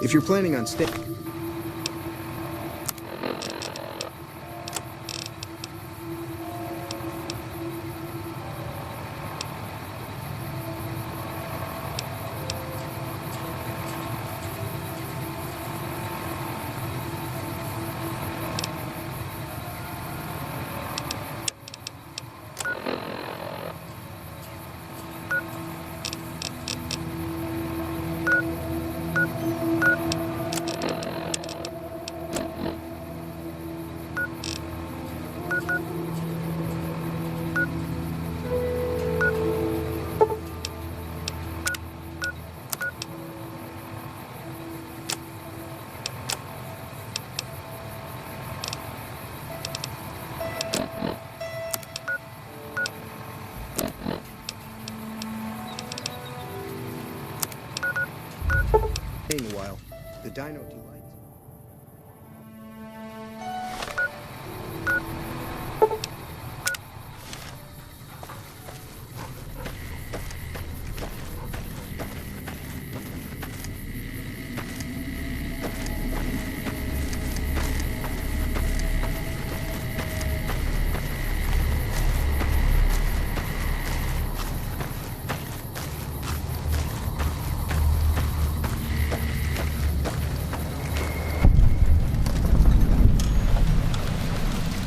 If you're planning on staying... a while. The dino delights.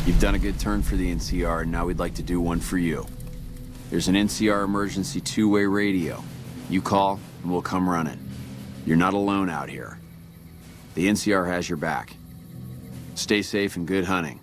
You've done a good turn for the NCR, and now we'd like to do one for you. There's an NCR emergency two-way radio. You call, and we'll come running. You're not alone out here. The NCR has your back. Stay safe and good hunting.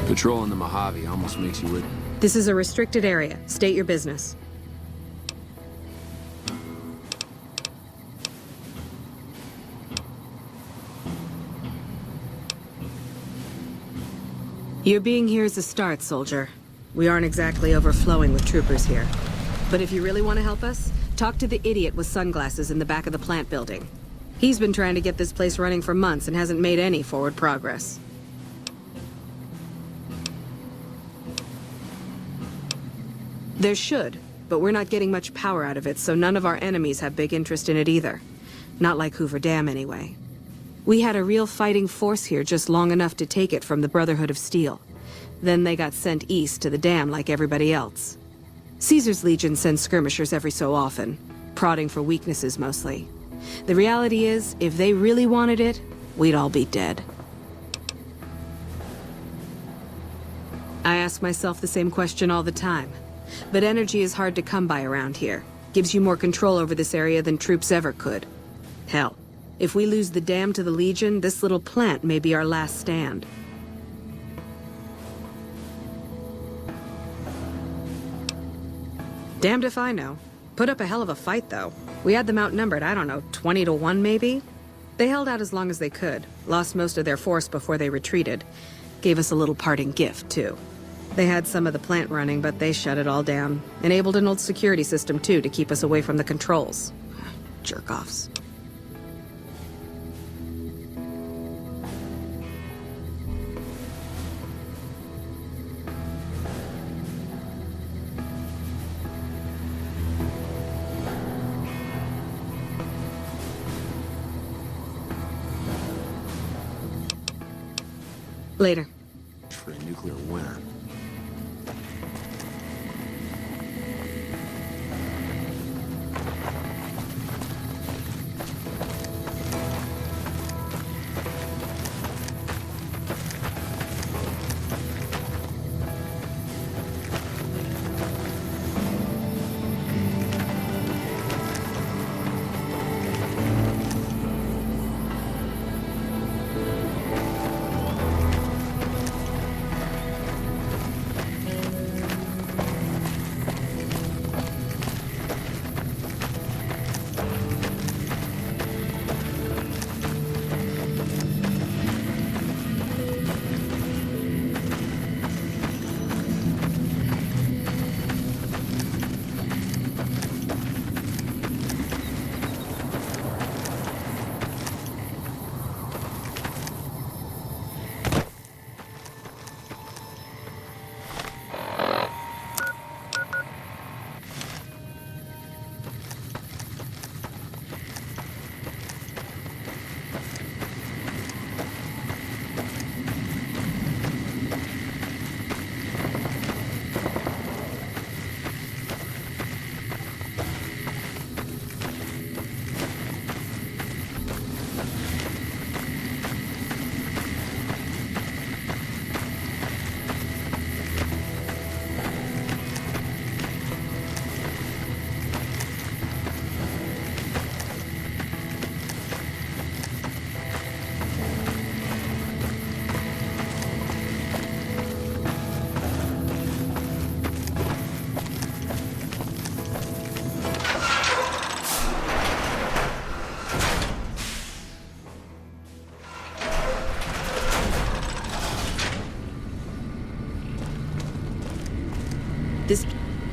Patrolling the Mojave almost makes you would. This is a restricted area. State your business. Your being here is a start, soldier. We aren't exactly overflowing with troopers here. But if you really want to help us, talk to the idiot with sunglasses in the back of the plant building. He's been trying to get this place running for months and hasn't made any forward progress. There should, but we're not getting much power out of it, so none of our enemies have big interest in it either. Not like Hoover Dam, anyway. We had a real fighting force here just long enough to take it from the Brotherhood of Steel. Then they got sent east to the dam like everybody else. Caesar's Legion sends skirmishers every so often, prodding for weaknesses mostly. The reality is, if they really wanted it, we'd all be dead. I ask myself the same question all the time. But energy is hard to come by around here. Gives you more control over this area than troops ever could. Hell, if we lose the dam to the Legion, this little plant may be our last stand. Damned if I know. Put up a hell of a fight, though. We had them outnumbered, I don't know, 20 to 1 maybe? They held out as long as they could, lost most of their force before they retreated. Gave us a little parting gift, too. They had some of the plant running, but they shut it all down. Enabled an old security system, too, to keep us away from the controls. Jerk-offs. Later. For a nuclear winter.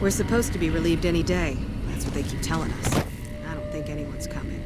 We're supposed to be relieved any day. That's what they keep telling us. I don't think anyone's coming.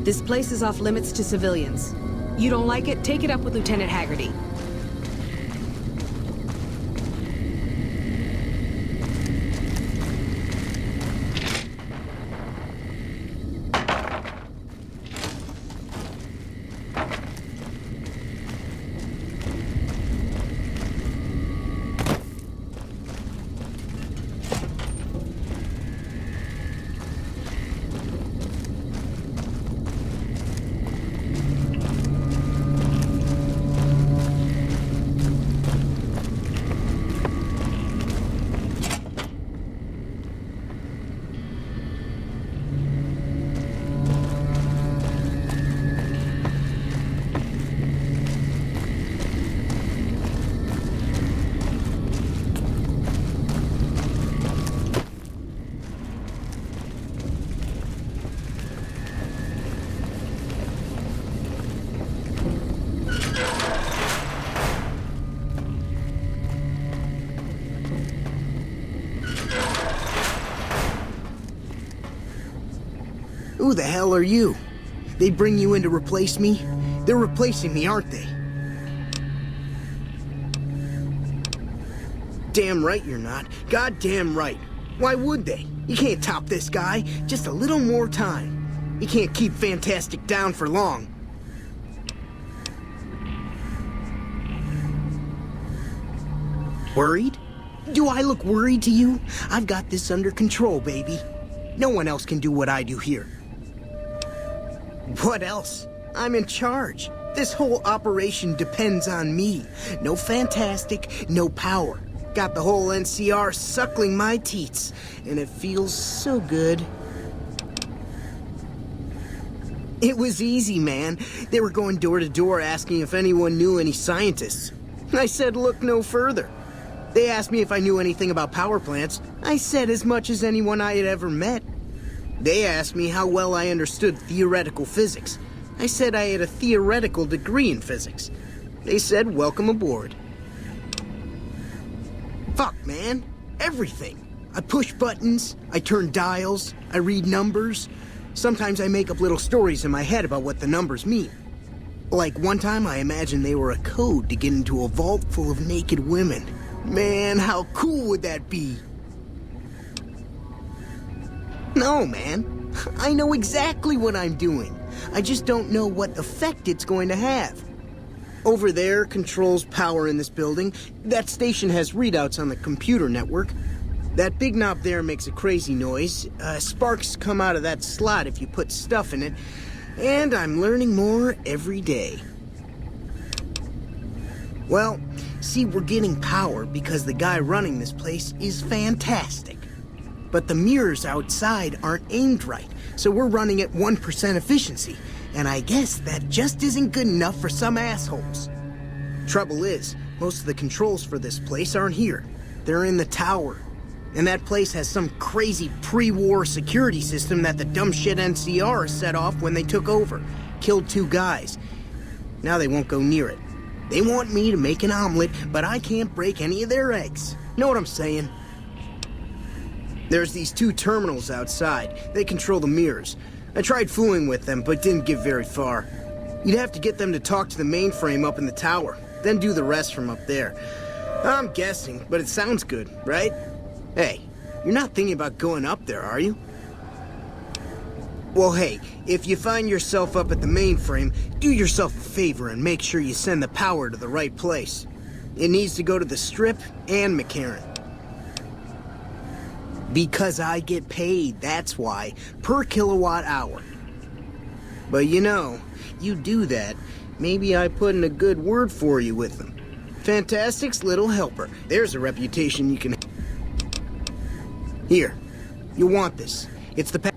This place is off limits to civilians. You don't like it? Take it up with Lieutenant Haggerty. Who the hell are you? They bring you in to replace me? They're replacing me, aren't they? Damn right you're not. Goddamn right. Why would they? You can't top this guy. Just a little more time. You can't keep Fantastic down for long. Worried? Do I look worried to you? I've got this under control, baby. No one else can do what I do here. What else? I'm in charge. This whole operation depends on me. No fantastic, no power. Got the whole NCR suckling my teats, and it feels so good. It was easy, man. They were going door to door asking if anyone knew any scientists. I said look no further. They asked me if I knew anything about power plants. I said as much as anyone I had ever met. They asked me how well I understood theoretical physics. I said I had a theoretical degree in physics. They said welcome aboard. Fuck, man. Everything. I push buttons, I turn dials, I read numbers. Sometimes I make up little stories in my head about what the numbers mean. Like one time I imagined they were a code to get into a vault full of naked women. Man, how cool would that be? No, man. I know exactly what I'm doing. I just don't know what effect it's going to have. Over there controls power in this building. That station has readouts on the computer network. That big knob there makes a crazy noise. Sparks come out of that slot if you put stuff in it. And I'm learning more every day. Well, see, we're getting power because the guy running this place is fantastic. But the mirrors outside aren't aimed right, so we're running at 1% efficiency. And I guess that just isn't good enough for some assholes. Trouble is, most of the controls for this place aren't here. They're in the tower. And that place has some crazy pre-war security system that the dumb shit NCR set off when they took over. Killed 2 guys. Now they won't go near it. They want me to make an omelet, but I can't break any of their eggs. Know what I'm saying? There's these 2 terminals outside. They control the mirrors. I tried fooling with them, but didn't get very far. You'd have to get them to talk to the mainframe up in the tower, then do the rest from up there. I'm guessing, but it sounds good, right? Hey, you're not thinking about going up there, are you? Well, hey, if you find yourself up at the mainframe, do yourself a favor and make sure you send the power to the right place. It needs to go to the Strip and McCarran. Because I get paid, that's why, per kilowatt hour. But you know, you do that, maybe I put in a good word for you with them. Fantastic's little helper. There's a reputation you can... Here, you want this. It's the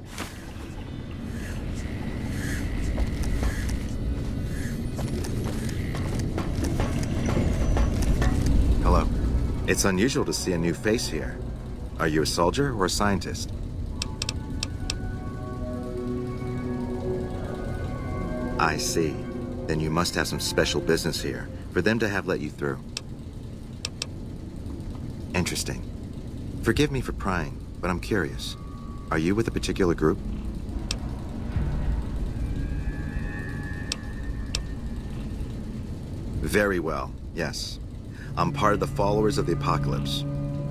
Hello. It's unusual to see a new face here. Are you a soldier or a scientist? I see. Then you must have some special business here for them to have let you through. Interesting. Forgive me for prying, but I'm curious. Are you with a particular group? Very well, yes. I'm part of the Followers of the Apocalypse.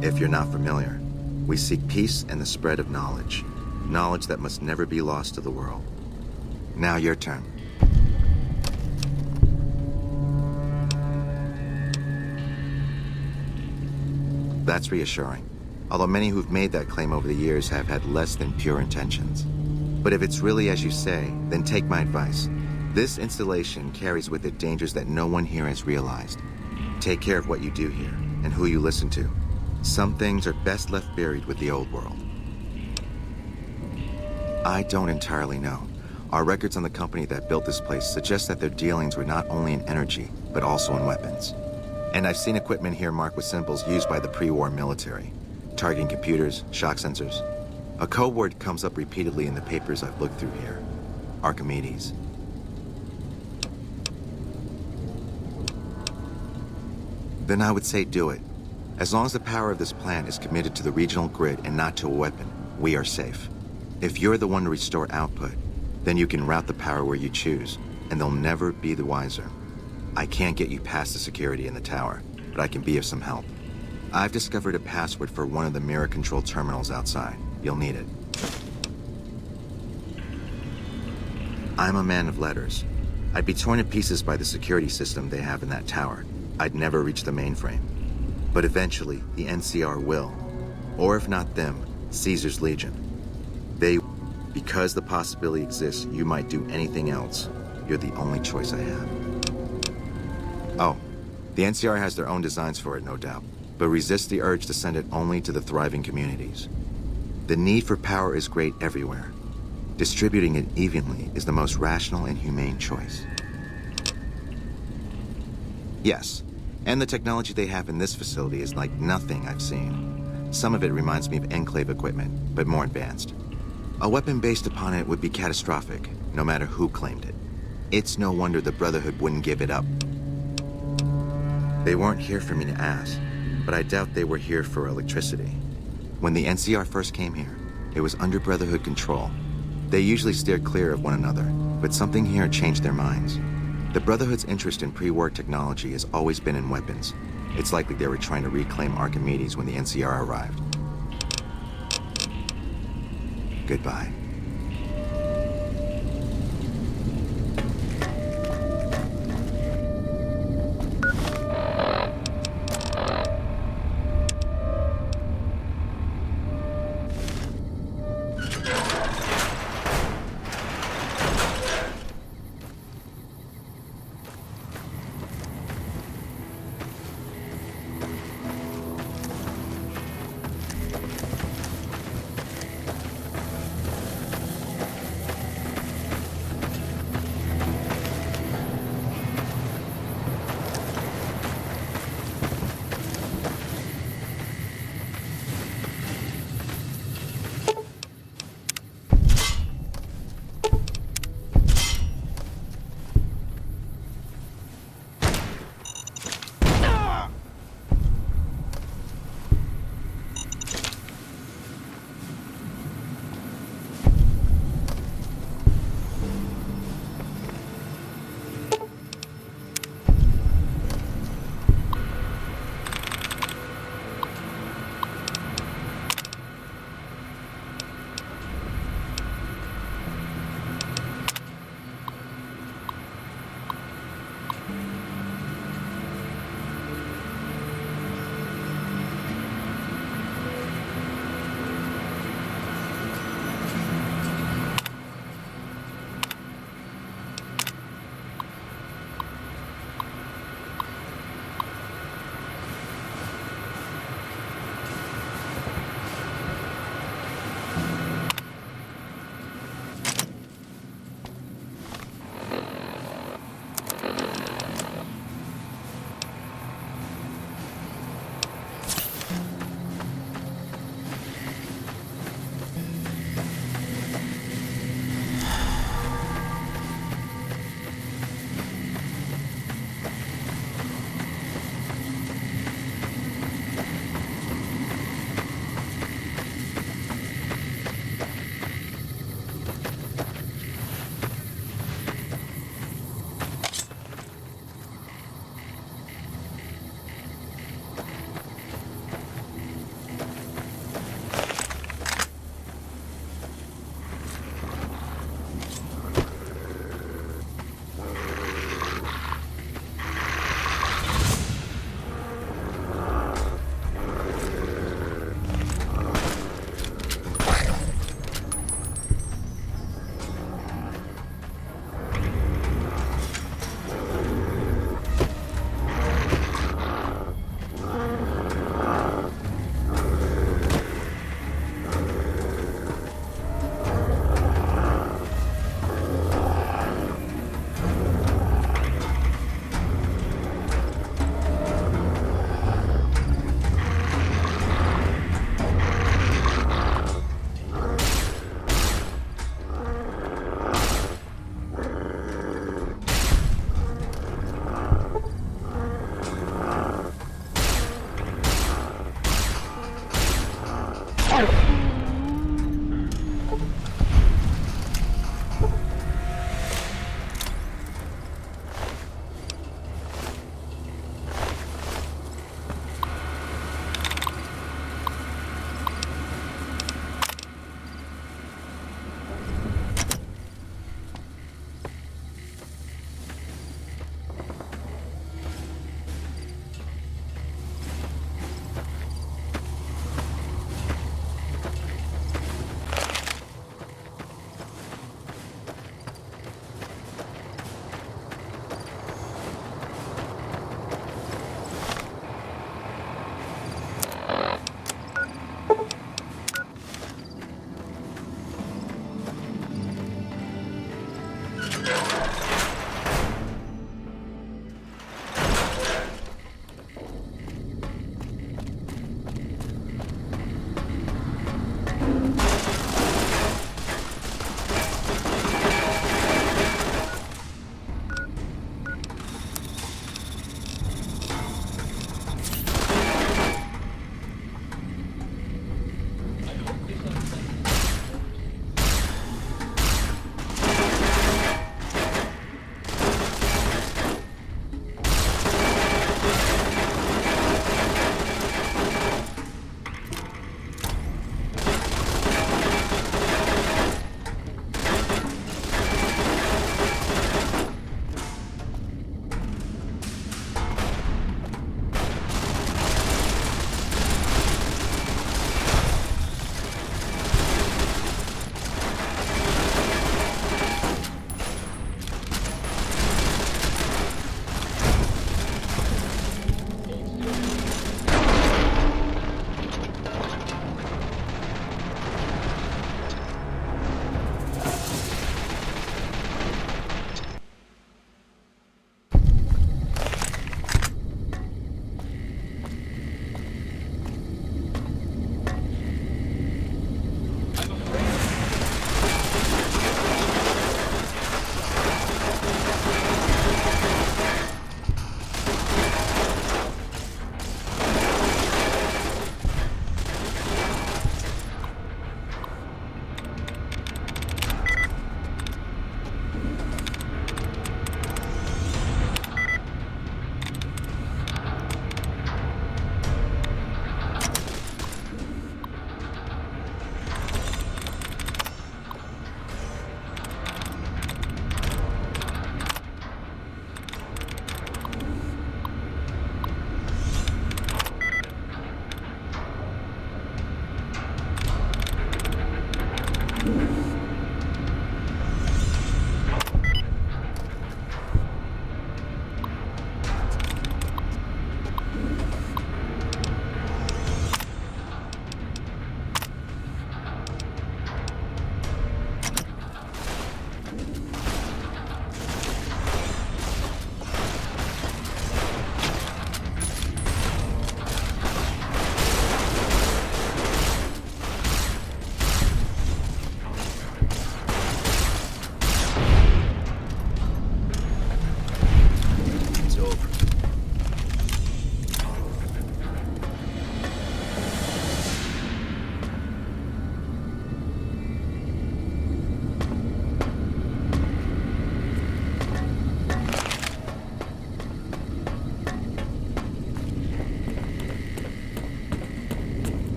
If you're not familiar, we seek peace and the spread of knowledge. Knowledge that must never be lost to the world. Now your turn. That's reassuring. Although many who've made that claim over the years have had less than pure intentions. But if it's really as you say, then take my advice. This installation carries with it dangers that no one here has realized. Take care of what you do here, and who you listen to. Some things are best left buried with the old world. I don't entirely know. Our records on the company that built this place suggest that their dealings were not only in energy, but also in weapons. And I've seen equipment here marked with symbols used by the pre-war military. Targeting computers, shock sensors. A code word comes up repeatedly in the papers I've looked through here. Archimedes. Then I would say do it. As long as the power of this plant is committed to the regional grid and not to a weapon, we are safe. If you're the one to restore output, then you can route the power where you choose, and they'll never be the wiser. I can't get you past the security in the tower, but I can be of some help. I've discovered a password for one of the mirror control terminals outside. You'll need it. I'm a man of letters. I'd be torn to pieces by the security system they have in that tower. I'd never reach the mainframe. But eventually, the NCR will. Or if not them, Caesar's Legion. Because the possibility exists you might do anything else. you're the only choice I have. Oh, the NCR has their own designs for it, no doubt, but resist the urge to send it only to the thriving communities. The need for power is great everywhere. Distributing it evenly is the most rational and humane choice. Yes, and the technology they have in this facility is like nothing I've seen. Some of it reminds me of Enclave equipment, but more advanced. A weapon based upon it would be catastrophic, no matter who claimed it. It's no wonder the Brotherhood wouldn't give it up. They weren't here for me to ask, but I doubt they were here for electricity. When the NCR first came here, it was under Brotherhood control. They usually steer clear of one another, but something here changed their minds. The Brotherhood's interest in pre-war technology has always been in weapons. It's likely they were trying to reclaim Archimedes when the NCR arrived. Goodbye.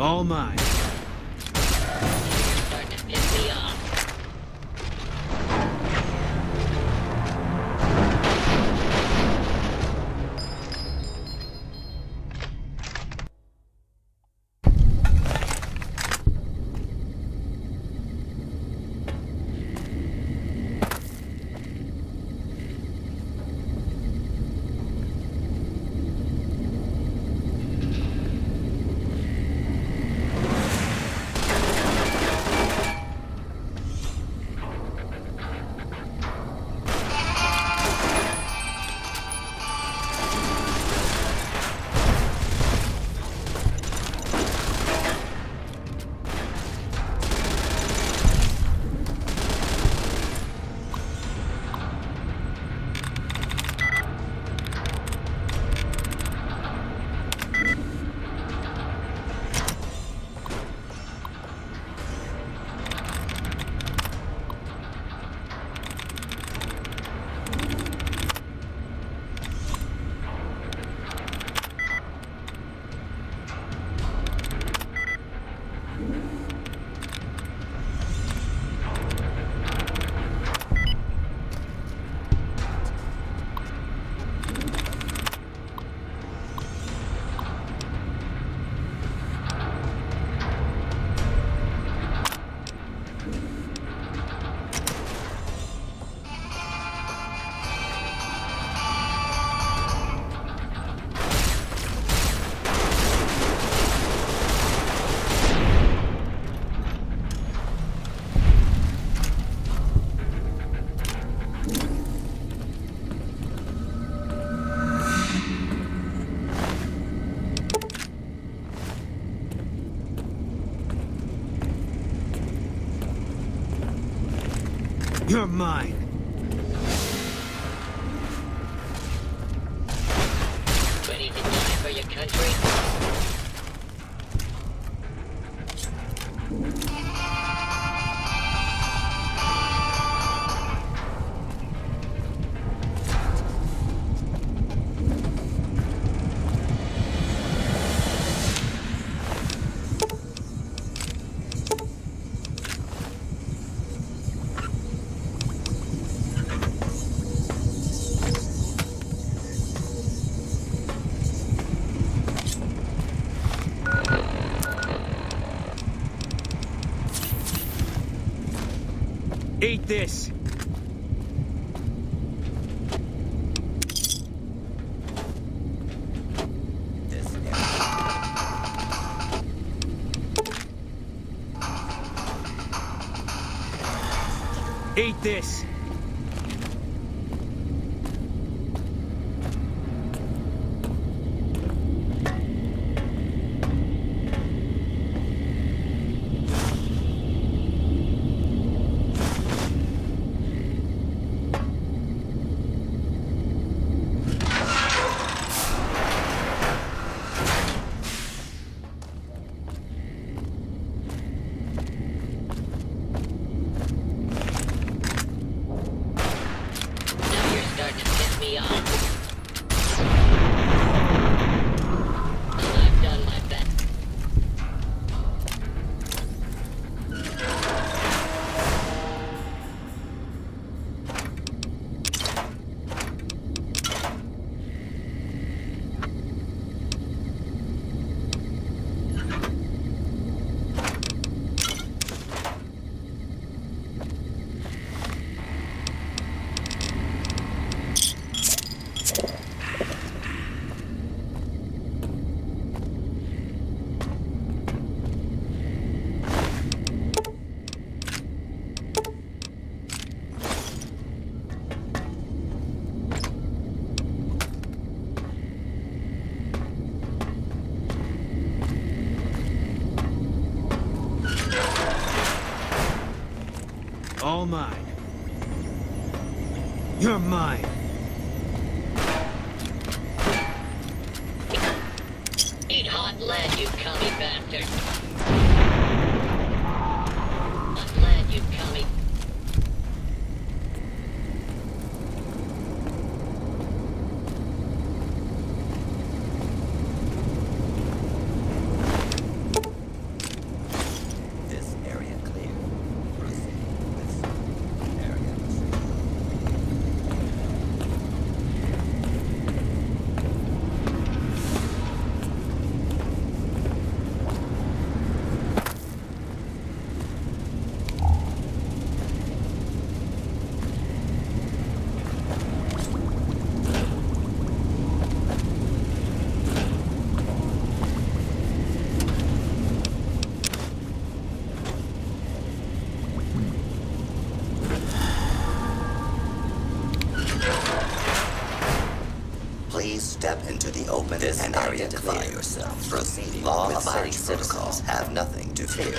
All mine. Starting to piss me off. You're mine. Ready to die for your country? Eat this. Eat this. Now you're starting to piss me off. I've done my best. All mine. You're mine. Eat hot lead, you commie bastard. Hot lead, you commie. step into the open and identify yourself. Proceeding with search protocols have nothing to fear.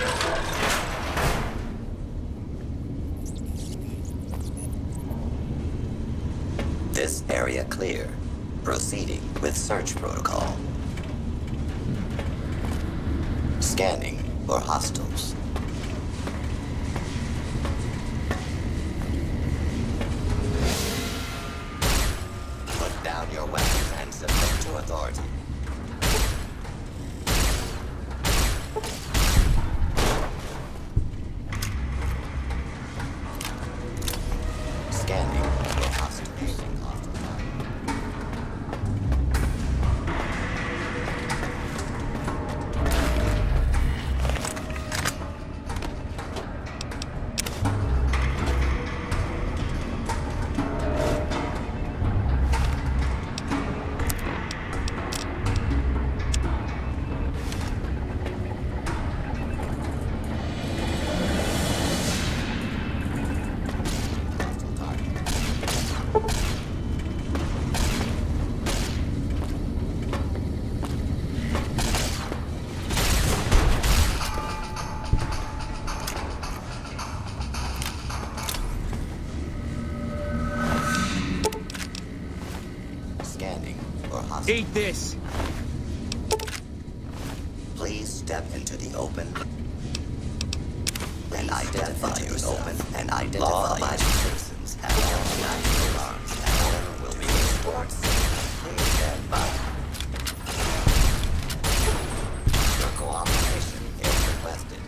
This area clear. Proceeding with search protocol. Scanning for hostiles. Put down your weapons and submit to authority. Scanning for hostiles. Scanning for hostiles. Eat this! Please step into the open and identify yourself. Law-abiding citizens have recognized alarms and order will be enforced. Please stand by. Your cooperation is requested.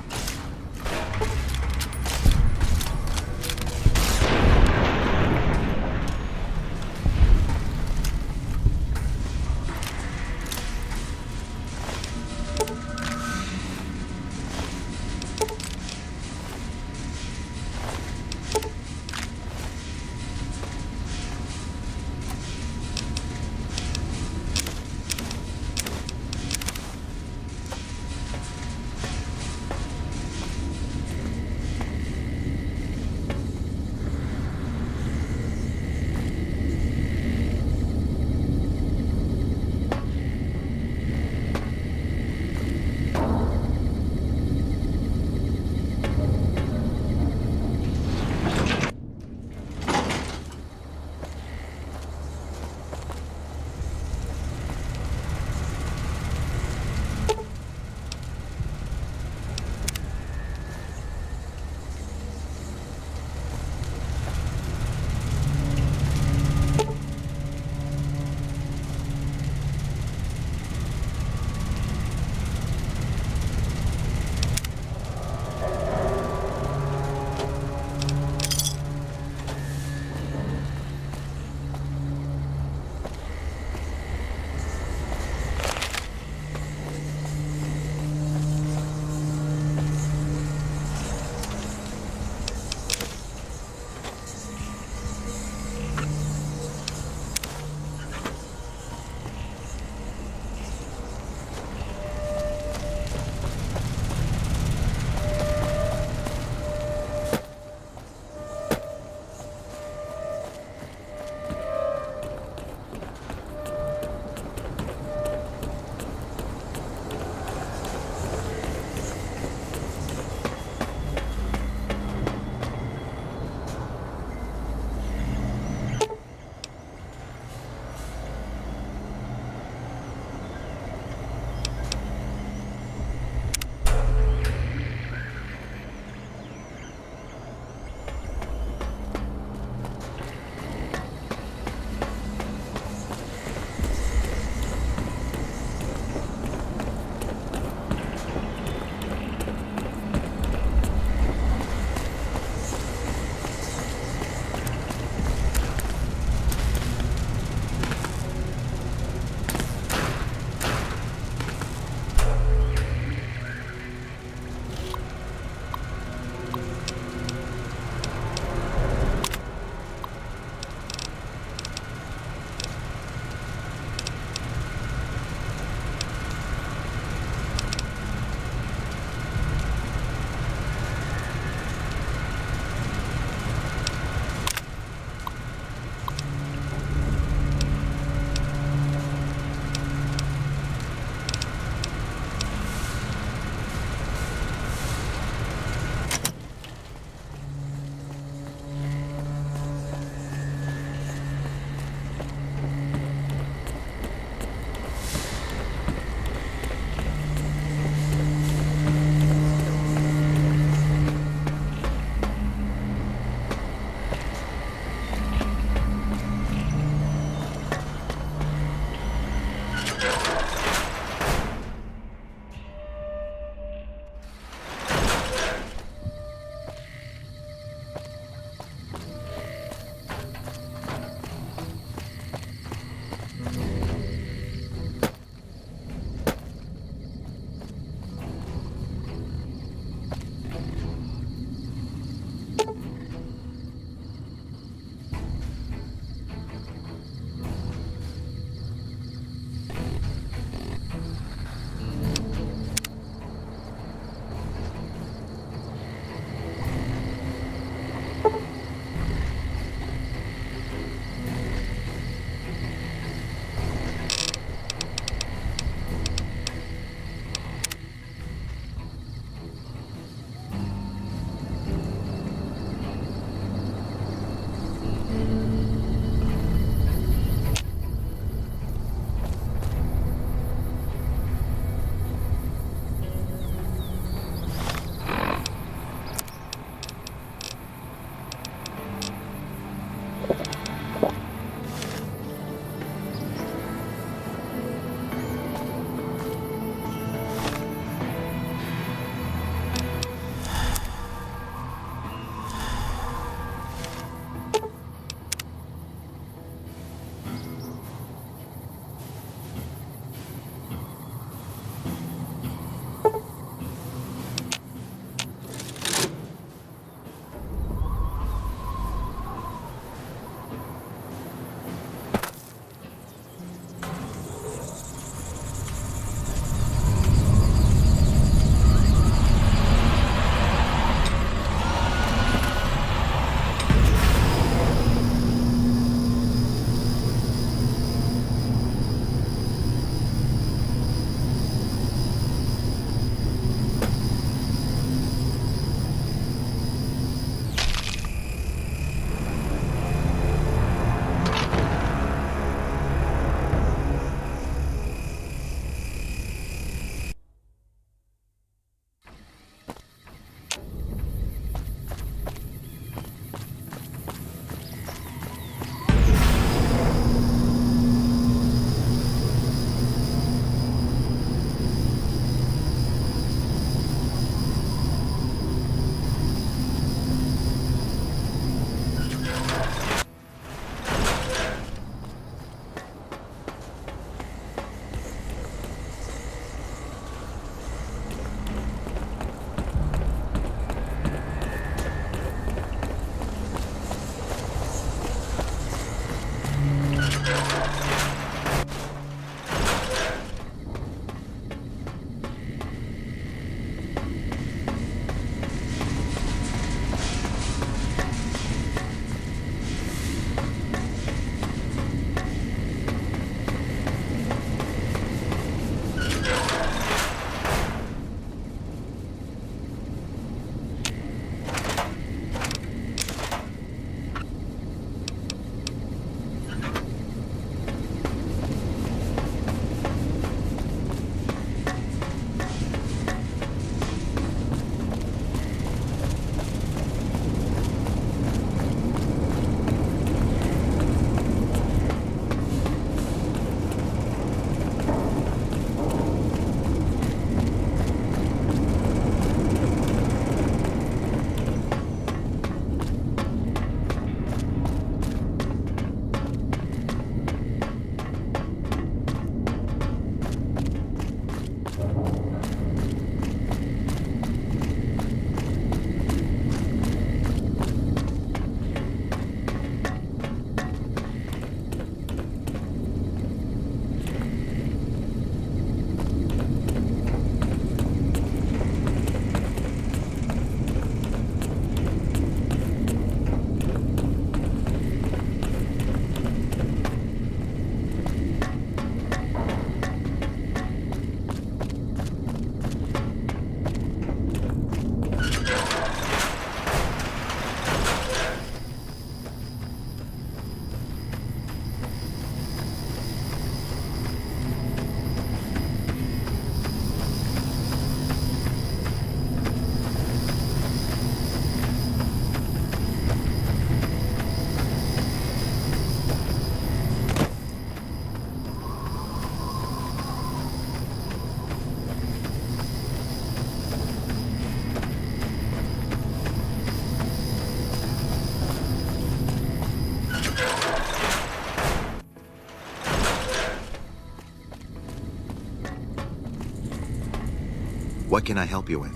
What can I help you with?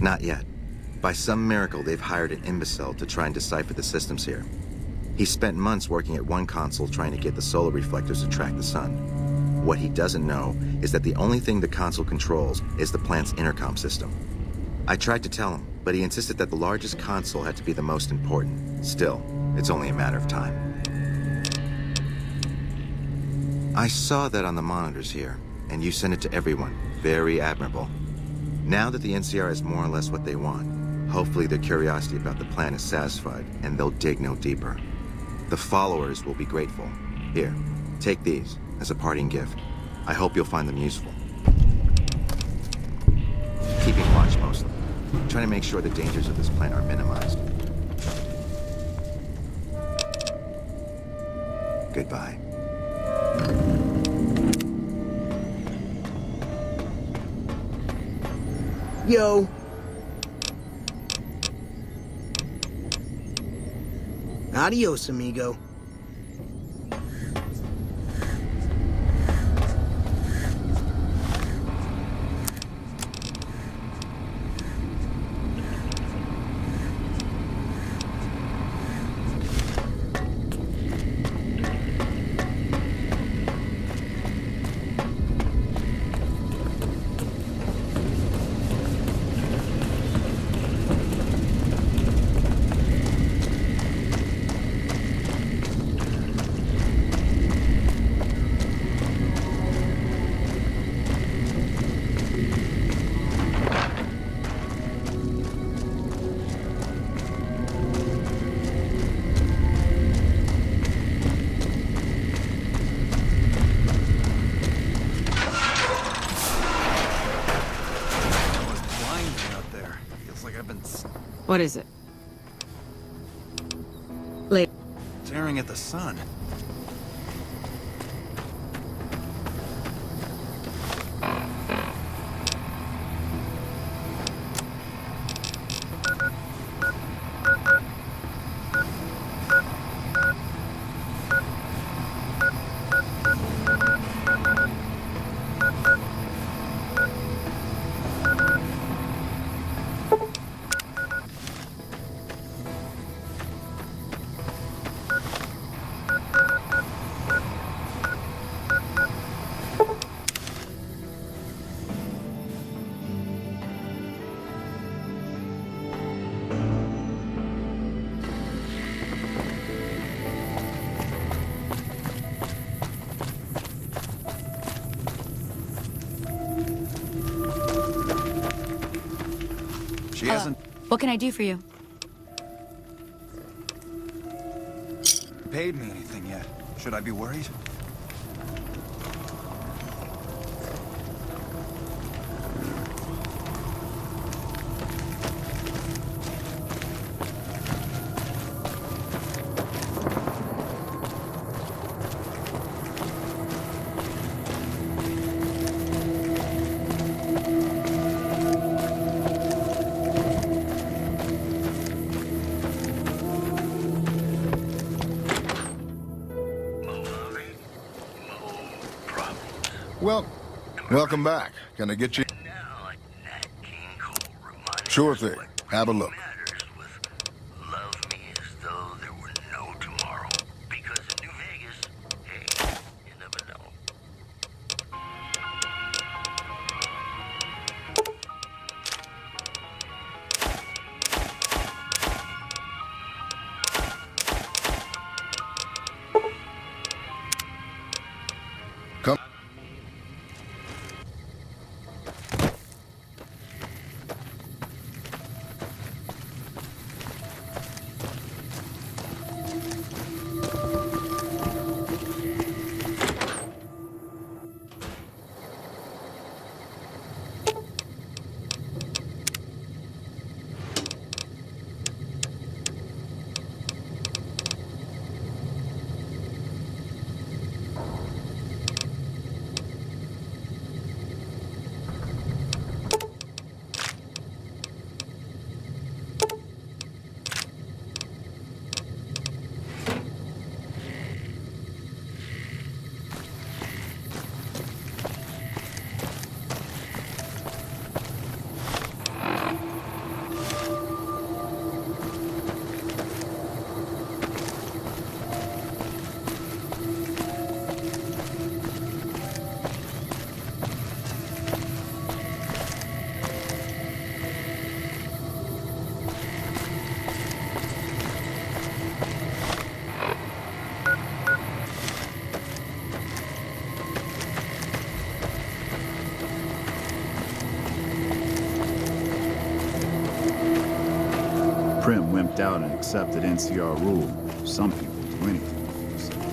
Not yet. By some miracle, they've hired an imbecile to try and decipher the systems here. He spent months working at one console trying to get the solar reflectors to track the sun. What he doesn't know is that the only thing the console controls is the plant's intercom system. I tried to tell him, but he insisted that the largest console had to be the most important. Still, it's only a matter of time. I saw that on the monitors here, and you sent it to everyone. Very admirable. Now that the NCR is more or less what they want, hopefully their curiosity about the plan is satisfied, and they'll dig no deeper. The followers will be grateful. Here, take these as a parting gift. I hope you'll find them useful. Keeping watch mostly. Trying to make sure the dangers of this plan are minimized. Goodbye. Yo. Adios, amigo. What is it? Late. Staring at the sun. She hasn't What can I do for you? paid me anything yet. Should I be worried? Well, welcome back. Can I get you? Sure thing. Have a look. Prim wimped out and accepted NCR rule. Some people do anything. So.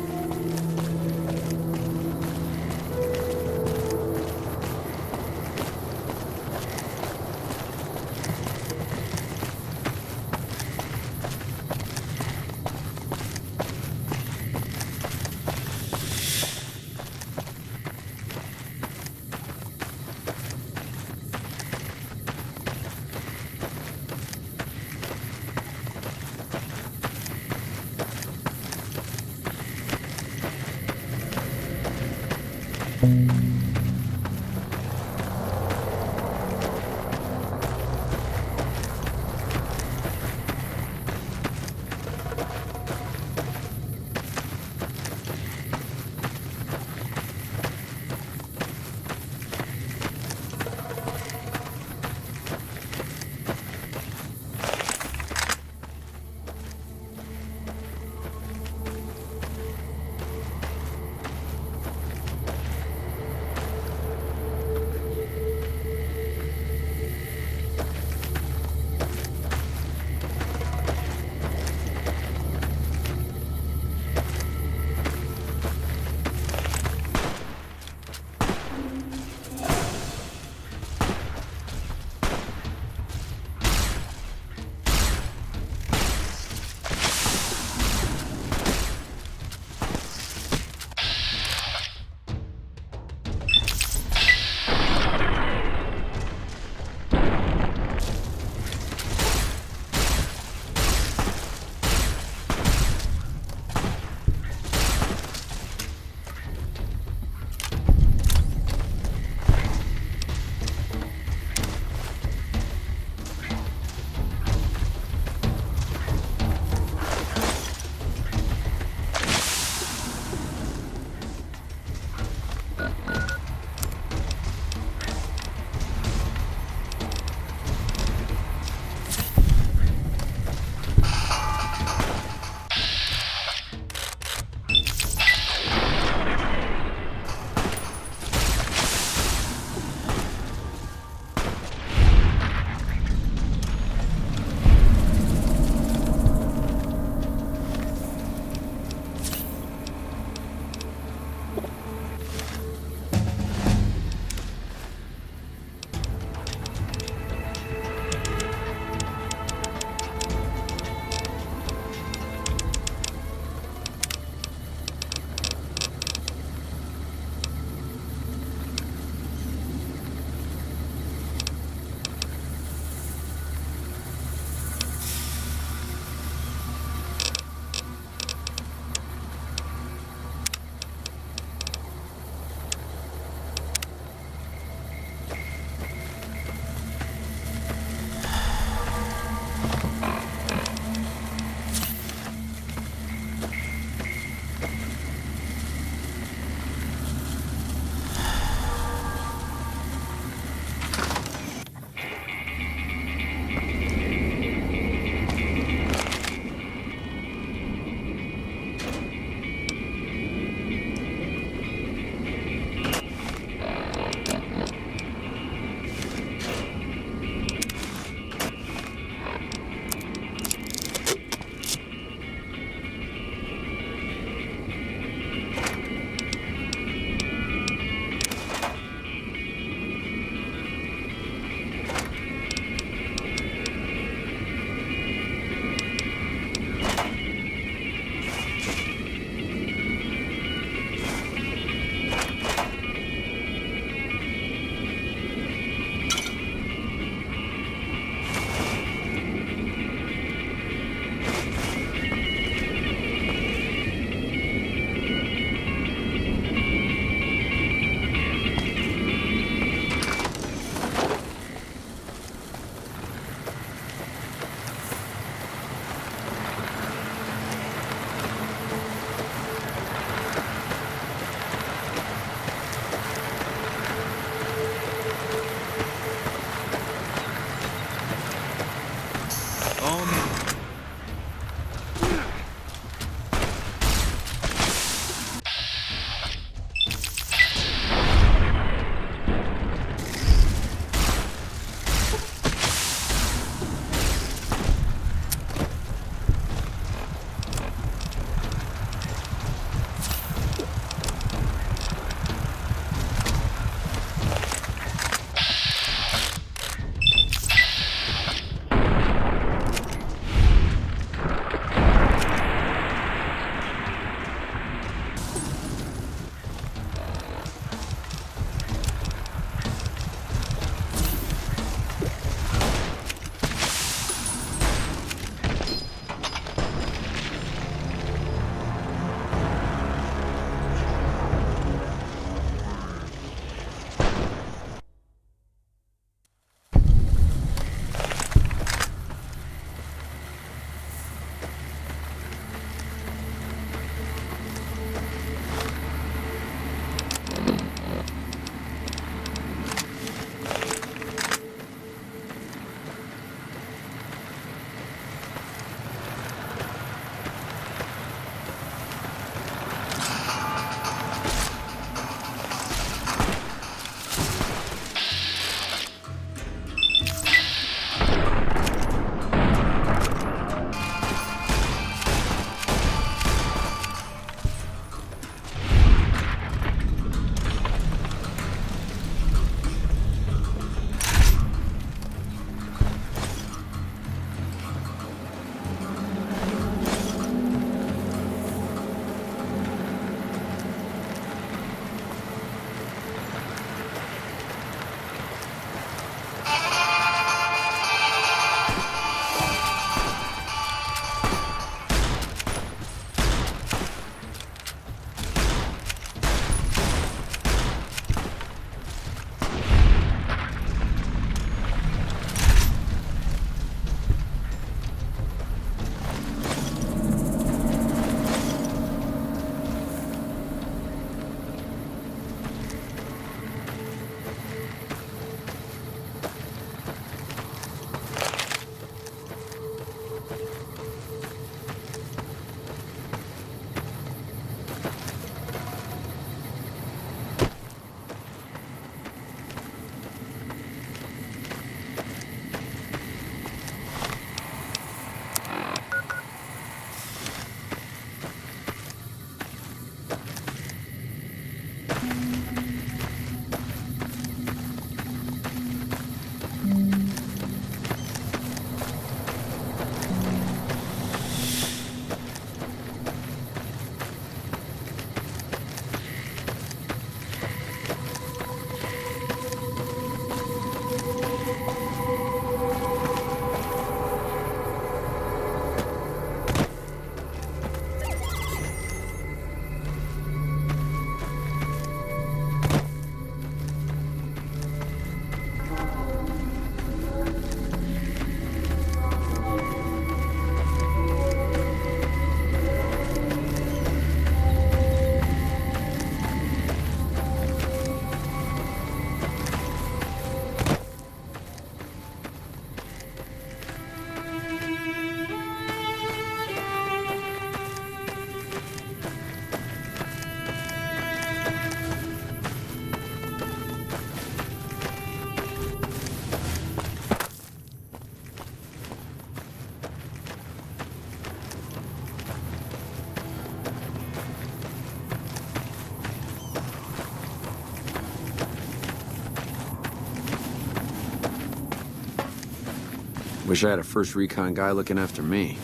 Wish I had a first recon guy looking after me.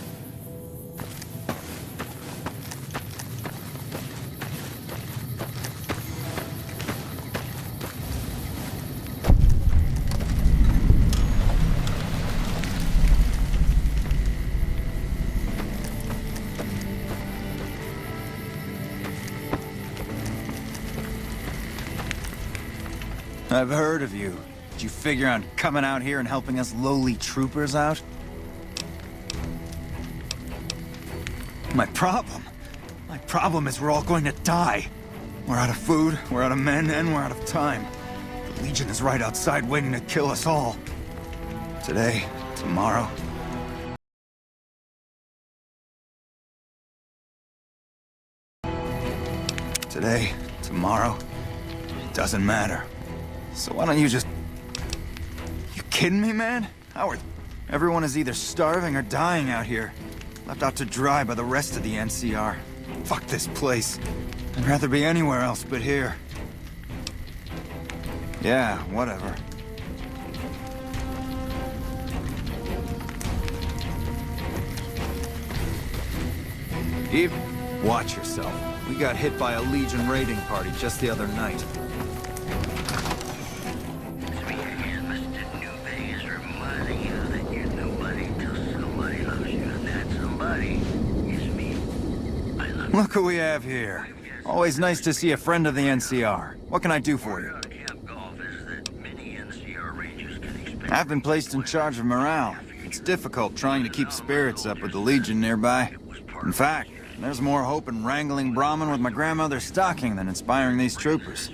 I've heard of you. Did you figure on coming out here and helping us lowly troopers out? My problem is we're all going to die. We're out of food, we're out of men, and we're out of time. The Legion is right outside waiting to kill us all. Today, tomorrow. Today, tomorrow, it doesn't matter. So why don't you just... You kidding me, man? Howard, everyone is either starving or dying out here. Left out to dry by the rest of the NCR. Fuck this place. I'd rather be anywhere else but here. Yeah, whatever. Eve, watch yourself. We got hit by a Legion raiding party just the other night. Look who we have here. Always nice to see a friend of the NCR. What can I do for you? I've been placed in charge of morale. It's difficult trying to keep spirits up with the Legion nearby. In fact, there's more hope in wrangling Brahmin with my grandmother's stocking than inspiring these troopers.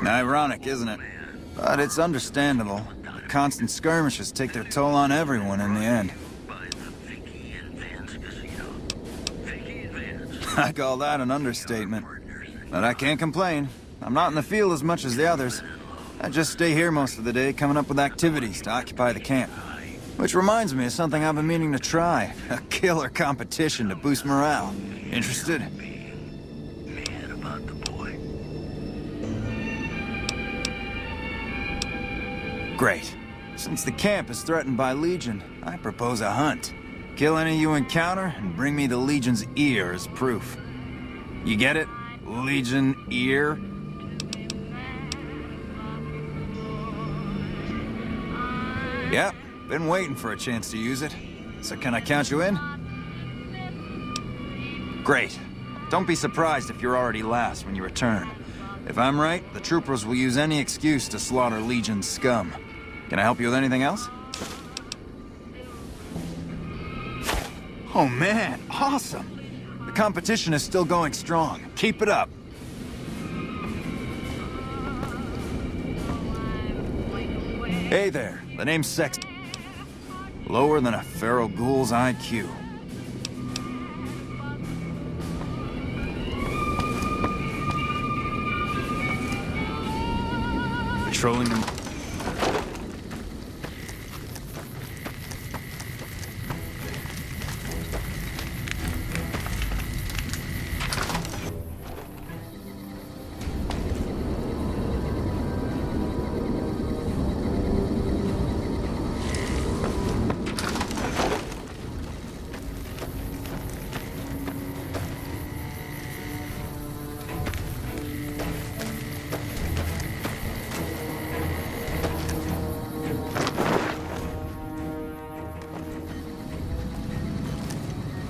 Ironic, isn't it? But it's understandable. Constant skirmishes take their toll on everyone in the end. I call that an understatement. But I can't complain. I'm not in the field as much as the others. I just stay here most of the day, coming up with activities to occupy the camp. Which reminds me of something I've been meaning to try. A killer competition to boost morale. Interested? Great. Since the camp is threatened by Legion, I propose a hunt. Kill any you encounter, and bring me the Legion's ear as proof. You get it? Legion ear? Yep, been waiting for a chance to use it. So can I count you in? Great. Don't be surprised if you're already last when you return. If I'm right, the troopers will use any excuse to slaughter Legion's scum. Can I help you with anything else? Oh man, awesome! The competition is still going strong. Keep it up. Hey there, the name's Sex. Lower than a feral ghoul's IQ. Patrolling them.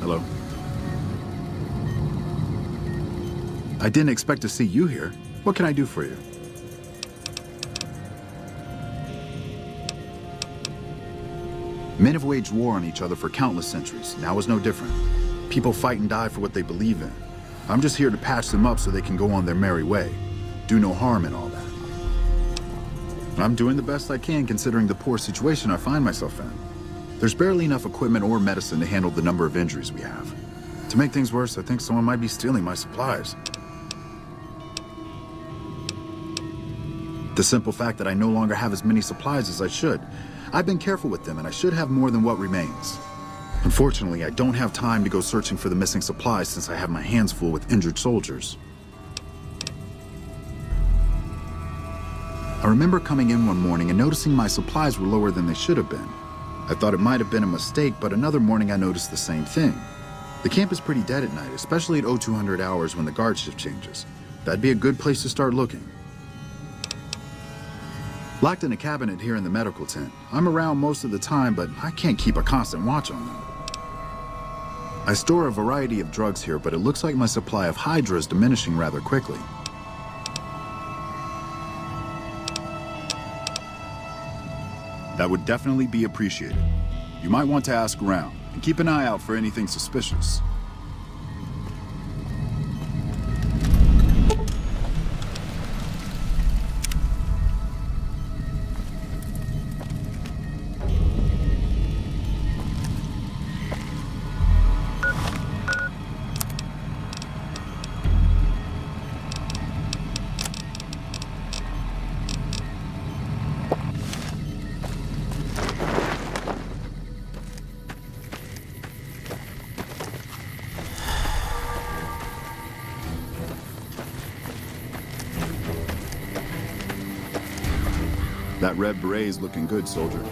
Hello. I didn't expect to see you here. What can I do for you? Men have waged war on each other for countless centuries. Now is no different. People fight and die for what they believe in. I'm just here to patch them up so they can go on their merry way. Do no harm in all that. I'm doing the best I can considering the poor situation I find myself in. There's barely enough equipment or medicine to handle the number of injuries we have. To make things worse, I think someone might be stealing my supplies. The simple fact that I no longer have as many supplies as I should. I've been careful with them and I should have more than what remains. Unfortunately, I don't have time to go searching for the missing supplies since I have my hands full with injured soldiers. remember coming in one morning and noticing my supplies were lower than they should have been. I thought it might have been a mistake, but another morning I noticed the same thing. The camp is pretty dead at night, especially at 0200 hours when the guard shift changes. That'd be a good place to start looking. Locked in a cabinet here in the medical tent. I'm around most of the time, but I can't keep a constant watch on them. I store a variety of drugs here, but it looks like my supply of Hydra is diminishing rather quickly. That would definitely be appreciated. You might want to ask around, and keep an eye out for anything suspicious. That red beret's looking good, soldier.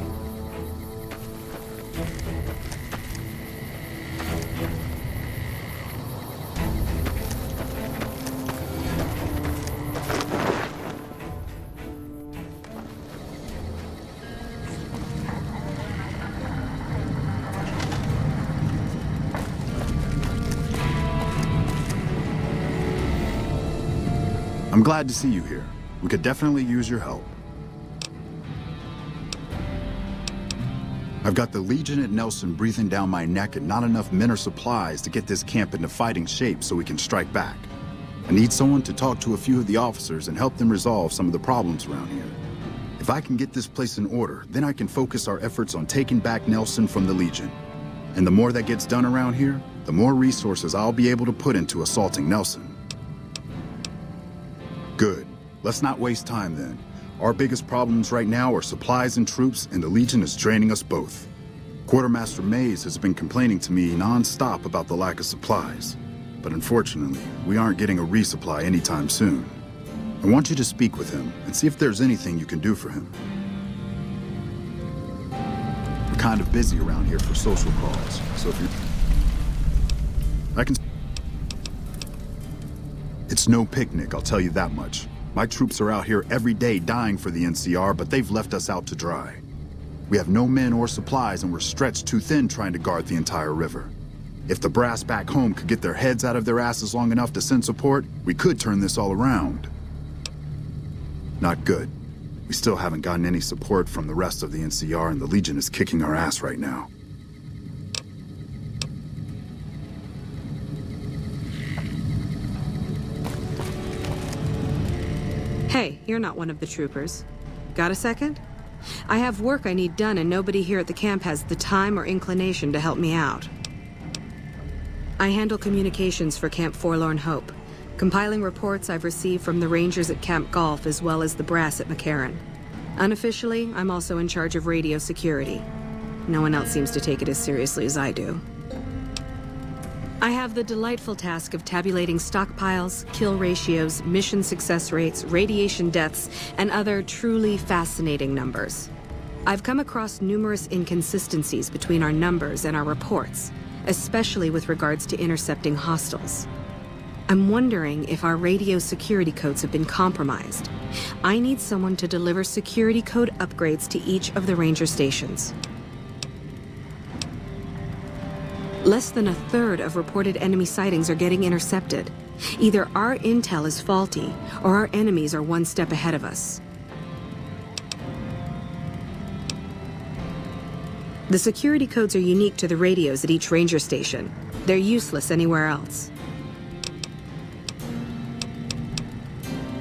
I'm glad to see you here. We could definitely use your help. I've got the Legion at Nelson breathing down my neck and not enough men or supplies to get this camp into fighting shape so we can strike back. I need someone to talk to a few of the officers and help them resolve some of the problems around here. If I can get this place in order, then I can focus our efforts on taking back Nelson from the Legion. And the more that gets done around here, the more resources I'll be able to put into assaulting Nelson. Good. Let's not waste time then. Our biggest problems right now are supplies and troops, and the Legion is draining us both. Quartermaster Mays has been complaining to me non-stop about the lack of supplies. But unfortunately, we aren't getting a resupply anytime soon. I want you to speak with him and see if there's anything you can do for him. We're kind of busy around here for social calls, so if you... It's no picnic, I'll tell you that much. My troops are out here every day dying for the NCR, but they've left us out to dry. We have no men or supplies, and we're stretched too thin trying to guard the entire river. If the brass back home could get their heads out of their asses long enough to send support, we could turn this all around. Not good. We still haven't gotten any support from the rest of the NCR, and the Legion is kicking our ass right now. Hey, you're not one of the troopers. Got a second? I have work I need done, and nobody here at the camp has the time or inclination to help me out. I handle communications for Camp Forlorn Hope, compiling reports I've received from the Rangers at Camp Golf as well as the brass at McCarran. Unofficially, I'm also in charge of radio security. No one else seems to take it as seriously as I do. I have the delightful task of tabulating stockpiles, kill ratios, mission success rates, radiation deaths, and other truly fascinating numbers. I've come across numerous inconsistencies between our numbers and our reports, especially with regards to intercepting hostiles. I'm wondering if our radio security codes have been compromised. I need someone to deliver security code upgrades to each of the ranger stations. Less than a third of reported enemy sightings are getting intercepted. Either our intel is faulty, or our enemies are one step ahead of us. The security codes are unique to the radios at each ranger station. They're useless anywhere else.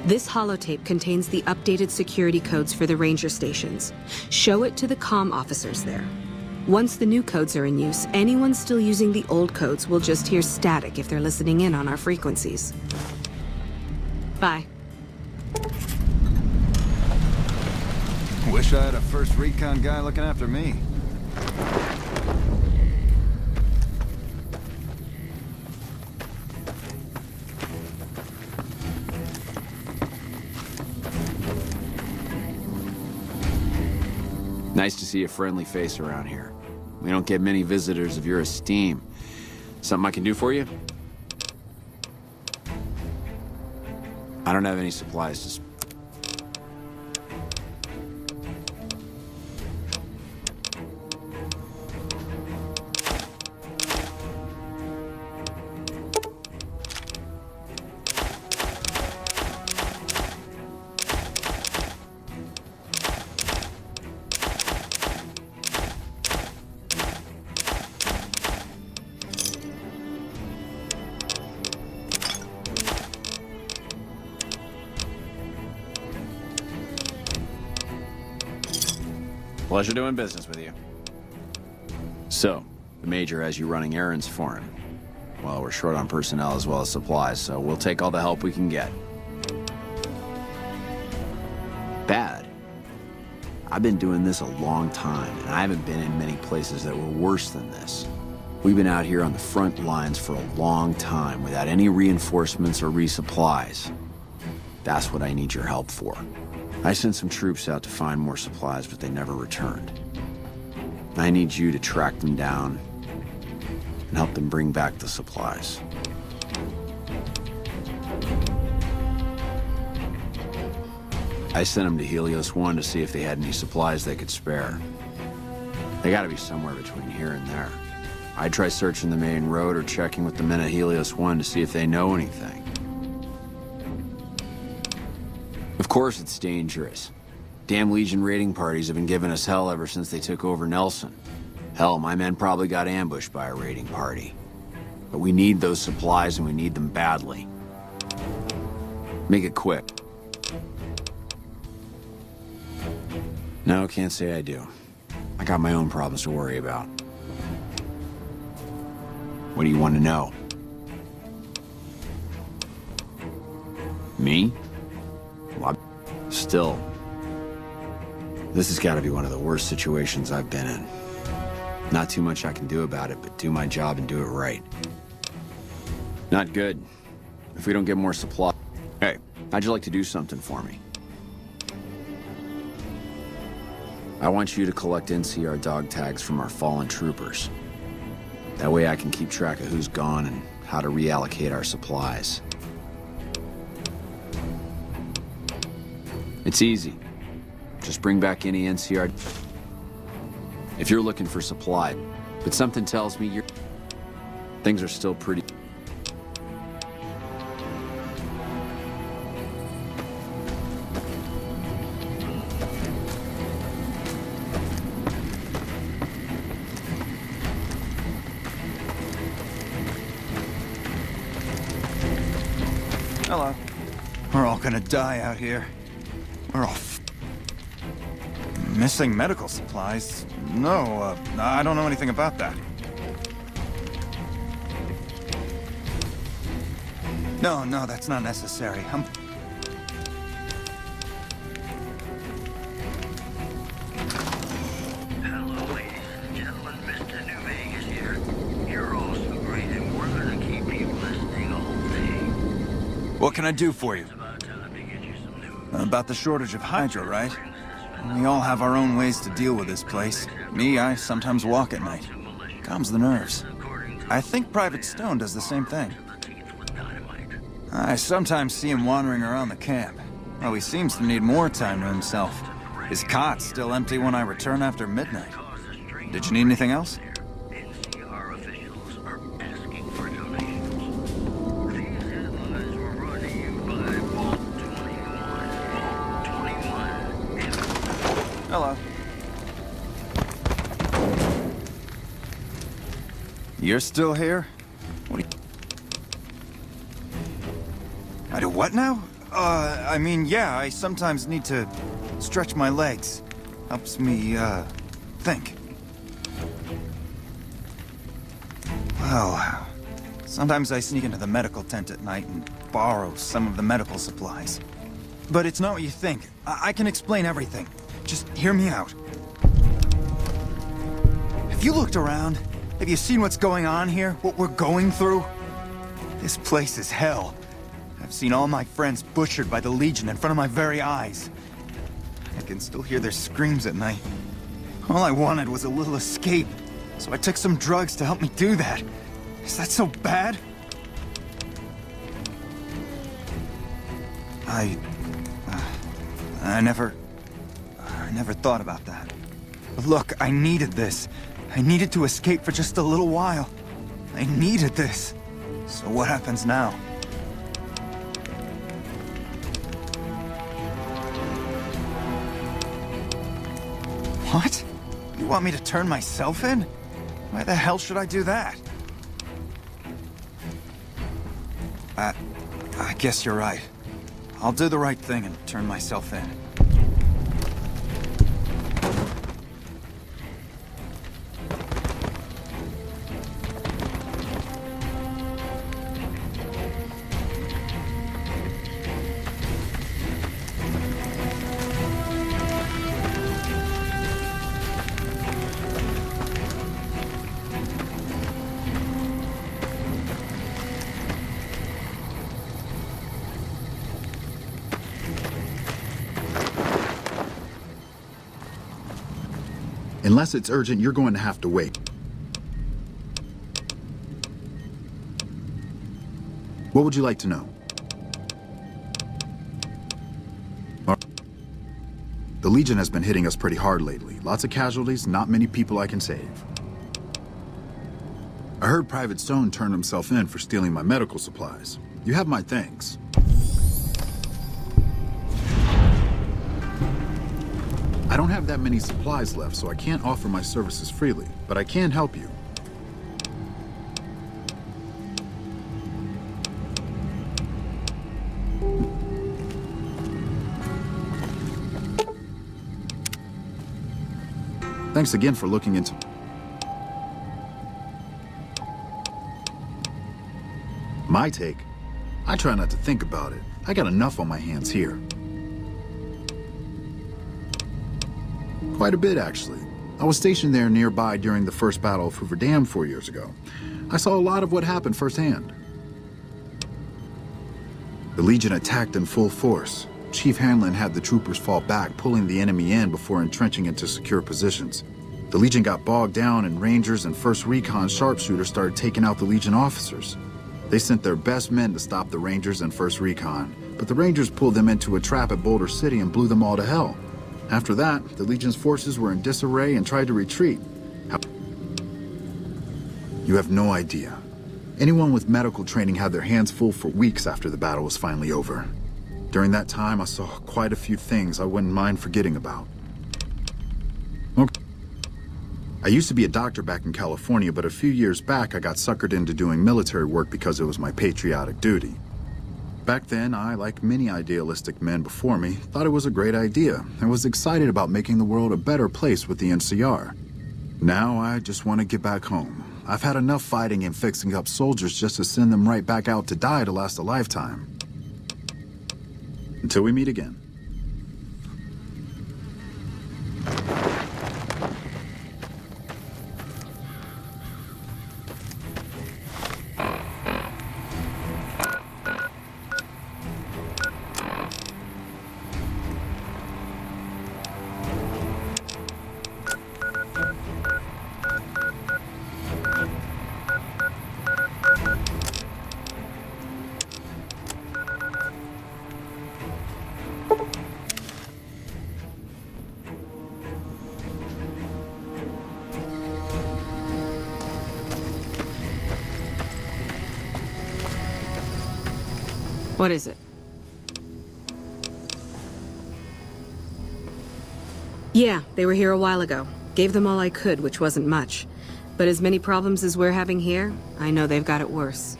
This holotape contains the updated security codes for the ranger stations. Show it to the comm officers there. Once the new codes are in use, anyone still using the old codes will just hear static if they're listening in on our frequencies. Bye. Wish I had a first recon guy looking after me. Nice to see a friendly face around here. We don't get many visitors of your esteem. Something I can do for you? I don't have any supplies to... Pleasure doing business with you. So, the Major has you running errands for him. Well, we're short on personnel as well as supplies, so we'll take all the help we can get. Bad. I've been doing this a long time, and I haven't been in many places that were worse than this. We've been out here on the front lines for a long time without any reinforcements or resupplies. That's what I need your help for. I sent some troops out to find more supplies, but they never returned. I need you to track them down and help them bring back the supplies. I sent them to Helios 1 to see if they had any supplies they could spare. They gotta be somewhere between here and there. I'd try searching the main road or checking with the men at Helios 1 to see if they know anything. Of course it's dangerous. Damn Legion raiding parties have been giving us hell ever since they took over Nelson. Hell, my men probably got ambushed by a raiding party. But we need those supplies and we need them badly. Make it quick. No, can't say I do. I got my own problems to worry about. What do you want to know? Me? Still, this has got to be one of the worst situations I've been in. Not too much I can do about it, but do my job and do it right. Not good. If we don't get more supply... Hey, how'd you like to do something for me? I want you to collect NCR dog tags from our fallen troopers. That way I can keep track of who's gone and how to reallocate our supplies. It's easy. Just bring back any NCR... If you're looking for supply, but something tells me things are still pretty... Hello. We're all gonna die out here. We're all missing medical supplies? No, I don't know anything about that. No, that's not necessary. Hello, ladies and gentlemen. Mr. New Vegas here. You're all so great, and we're gonna keep you listening all day. What can I do for you? About the shortage of Hydra, right? We all have our own ways to deal with this place. Me, I sometimes walk at night. Calms the nerves. I think Private Stone does the same thing. I sometimes see him wandering around the camp. Well, he seems to need more time to himself. His cot's still empty when I return after midnight. Did you need anything else? Hello. You're still here? What do you... I do what now? I mean, yeah, I sometimes need to stretch my legs. Helps me, think. Well, sometimes I sneak into the medical tent at night and borrow some of the medical supplies. But it's not what you think. I can explain everything. Just hear me out. Have you looked around? Have you seen what's going on here? What we're going through? This place is hell. I've seen all my friends butchered by the Legion in front of my very eyes. I can still hear their screams at night. All I wanted was a little escape, so I took some drugs to help me do that. Is that so bad? I never thought about that. But look, I needed this. I needed to escape for just a little while. I needed this. So what happens now? What? You want me to turn myself in? Why the hell should I do that? I guess you're right. I'll do the right thing and turn myself in. Unless it's urgent, you're going to have to wait. What would you like to know? The Legion has been hitting us pretty hard lately. Lots of casualties, not many people I can save. I heard Private Stone turned himself in for stealing my medical supplies. You have my thanks. I don't have that many supplies left, so I can't offer my services freely, but I can help you. Thanks again for looking into... My take? I try not to think about it. I got enough on my hands here. Quite a bit, actually. I was stationed there nearby during the first Battle of Hoover Dam 4 years ago. I saw a lot of what happened firsthand. The Legion attacked in full force. Chief Hanlon had the troopers fall back, pulling the enemy in before entrenching into secure positions. The Legion got bogged down, and Rangers and 1st Recon sharpshooters started taking out the Legion officers. They sent their best men to stop the Rangers and 1st Recon, but the Rangers pulled them into a trap at Boulder City and blew them all to hell. After that, the Legion's forces were in disarray and tried to retreat. You have no idea. Anyone with medical training had their hands full for weeks after the battle was finally over. During that time, I saw quite a few things I wouldn't mind forgetting about. Okay. I used to be a doctor back in California, but a few years back I got suckered into doing military work because it was my patriotic duty. Back then, I, like many idealistic men before me, thought it was a great idea and was excited about making the world a better place with the NCR. Now, I just want to get back home. I've had enough fighting and fixing up soldiers just to send them right back out to die to last a lifetime. Until we meet again. What is it? Yeah, they were here a while ago. Gave them all I could, which wasn't much. But as many problems as we're having here, I know they've got it worse.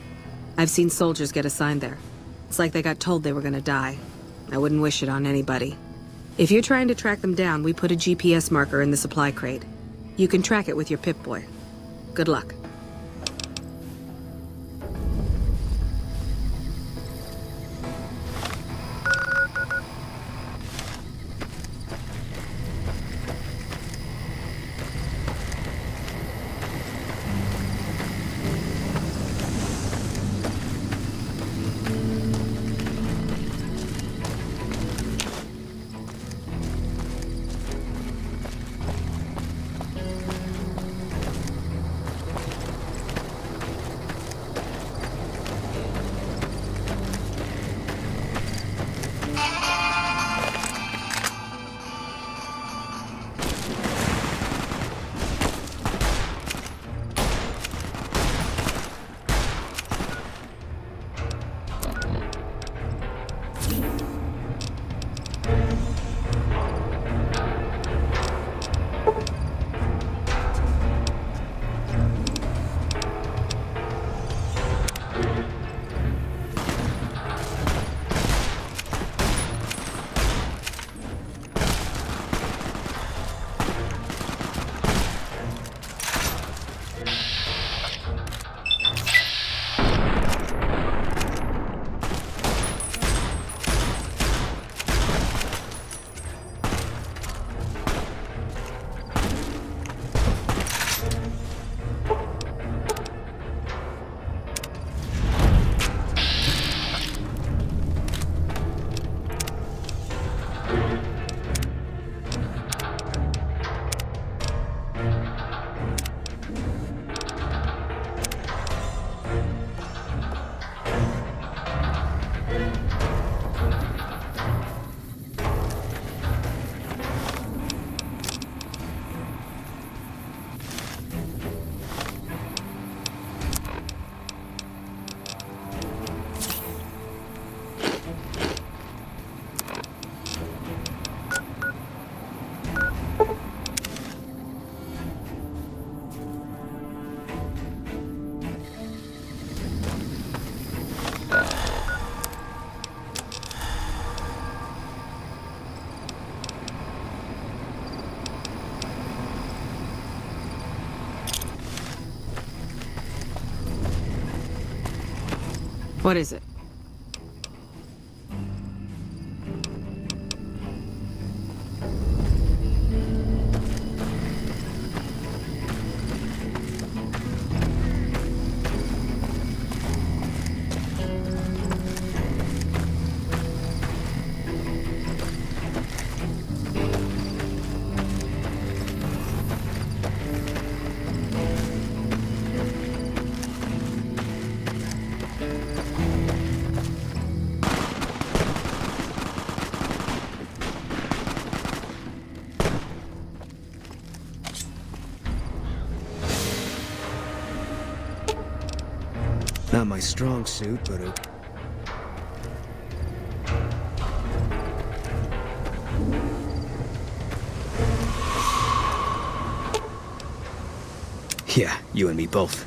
I've seen soldiers get assigned there. It's like they got told they were gonna die. I wouldn't wish it on anybody. If you're trying to track them down, we put a GPS marker in the supply crate. You can track it with your Pip-Boy. Good luck. What is it? Not my strong suit, but yeah, you and me both.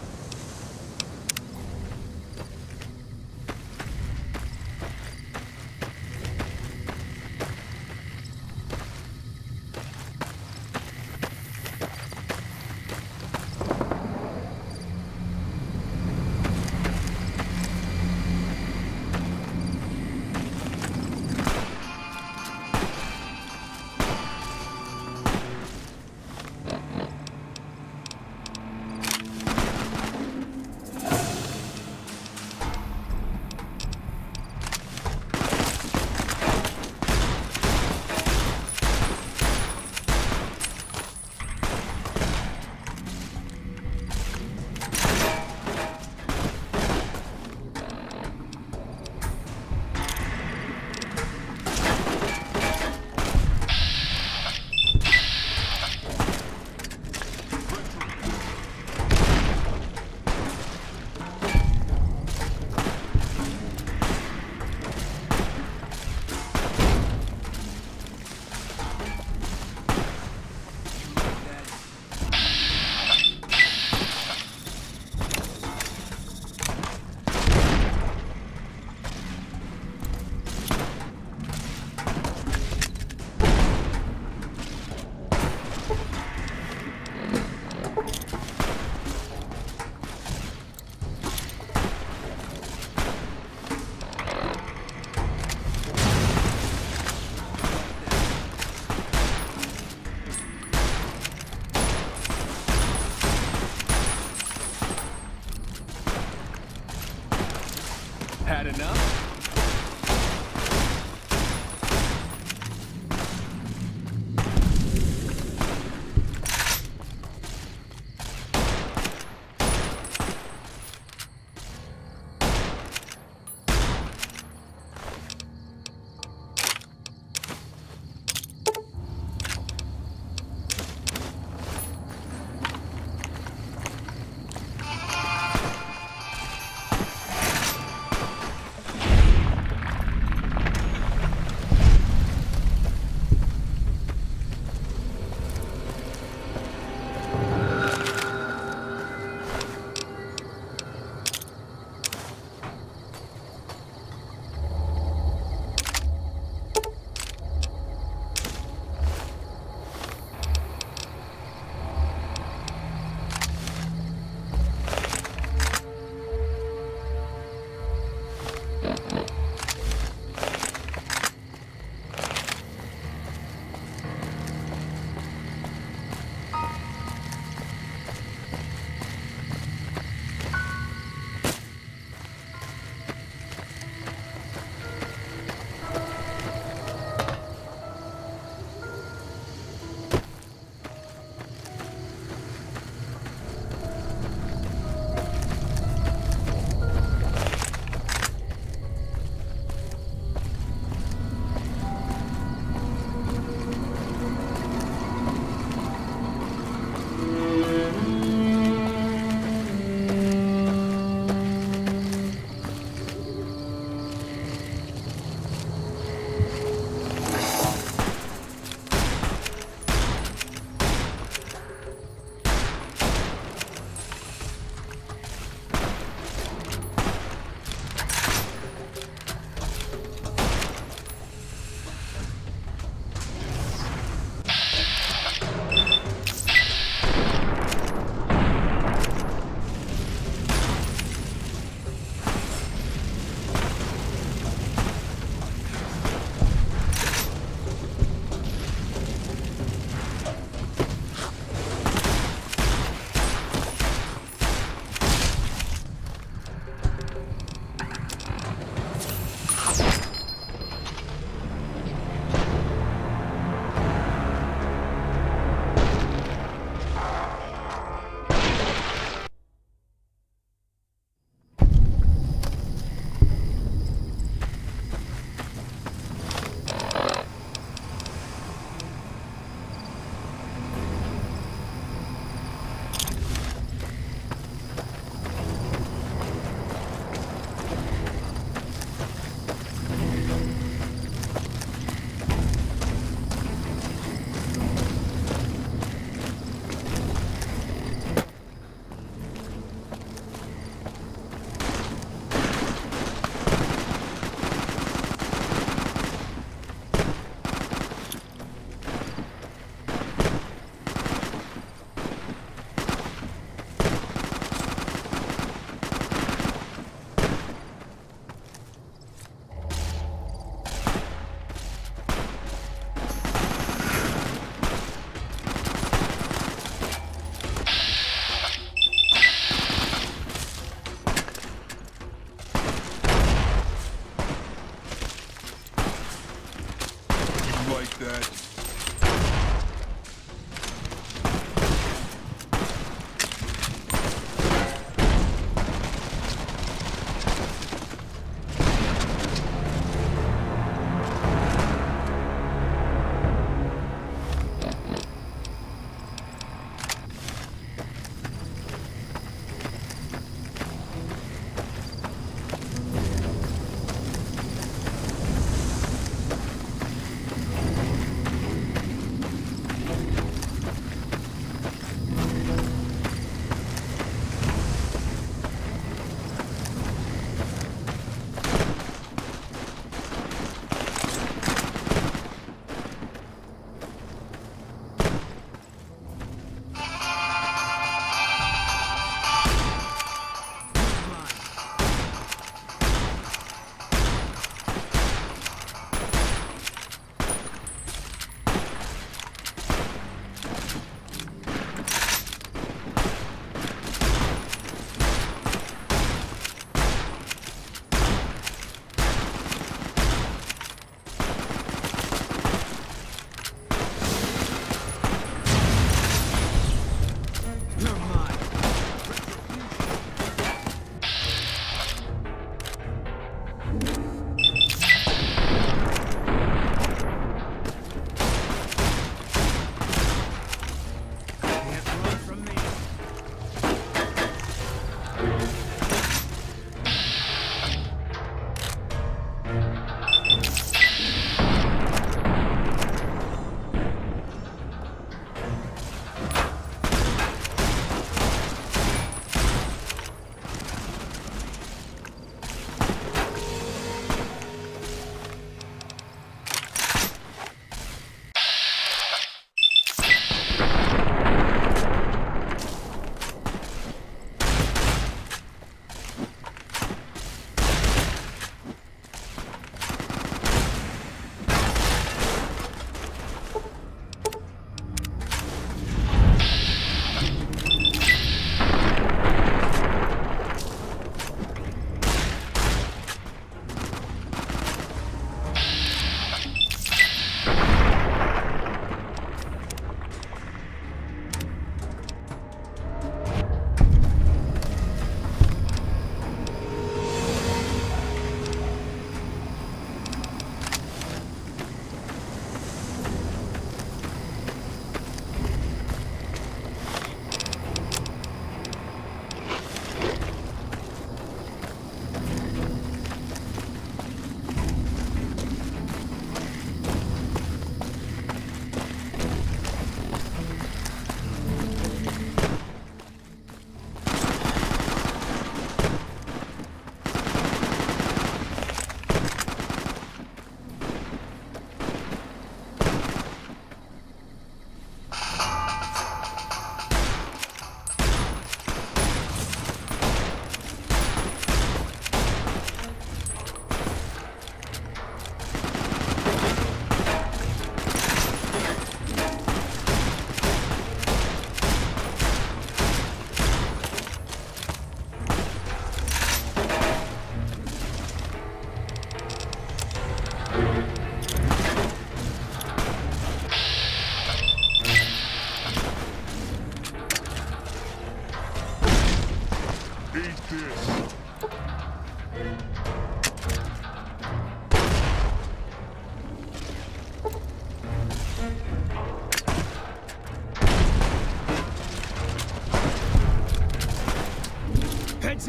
Had enough?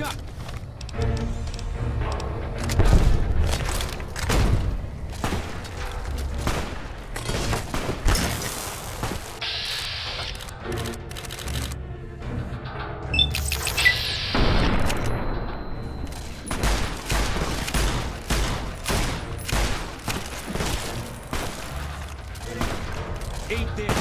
up! Eat this!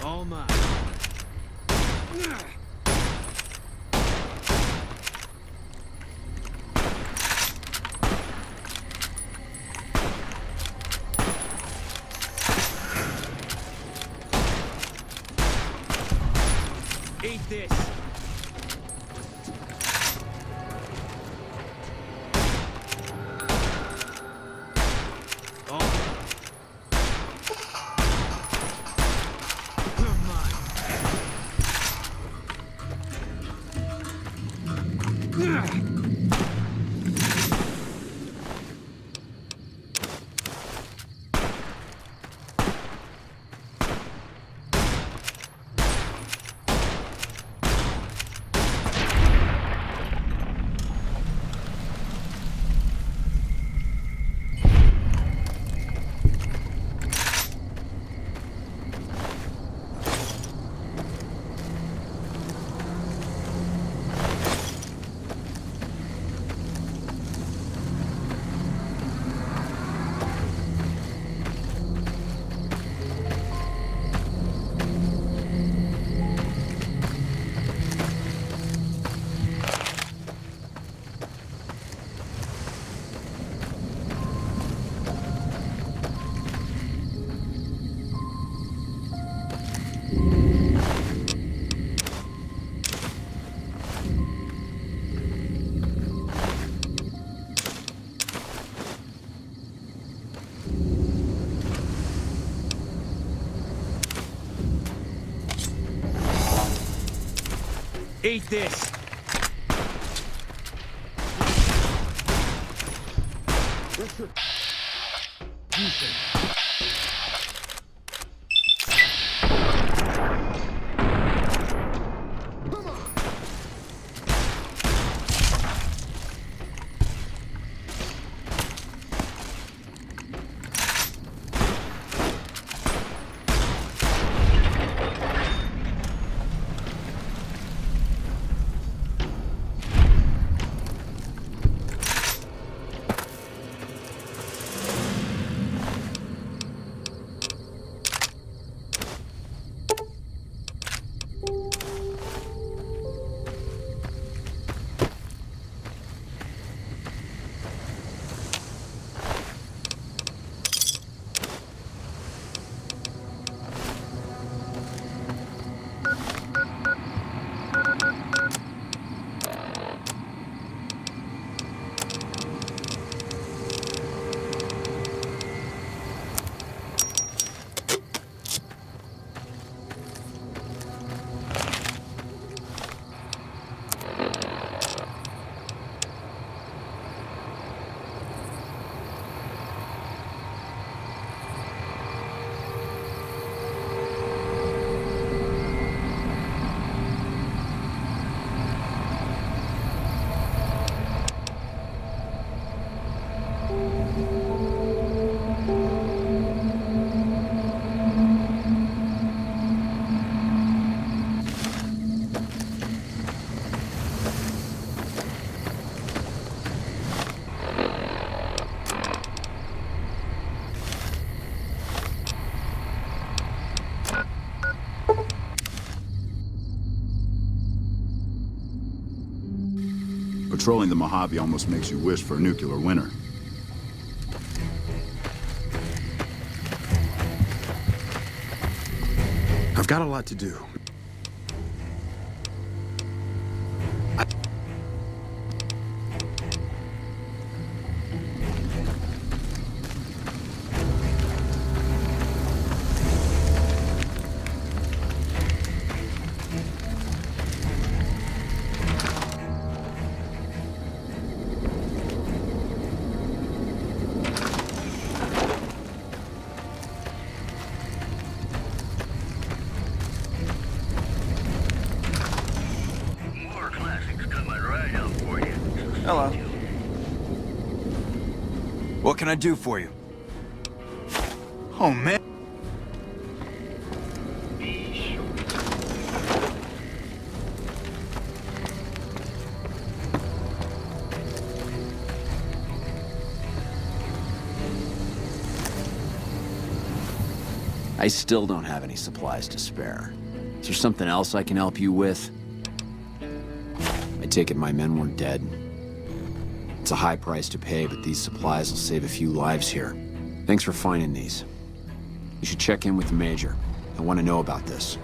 All mine. Eat this. Eat this! Patrolling the Mojave almost makes you wish for a nuclear winter. I've got a lot to do. More classics coming right up for you. Hello. What can I do for you? Oh, man. I still don't have any supplies to spare. Is there something else I can help you with? I take it my men weren't dead. It's a high price to pay, but these supplies will save a few lives here. Thanks for finding these. You should check in with the Major. I want to know about this.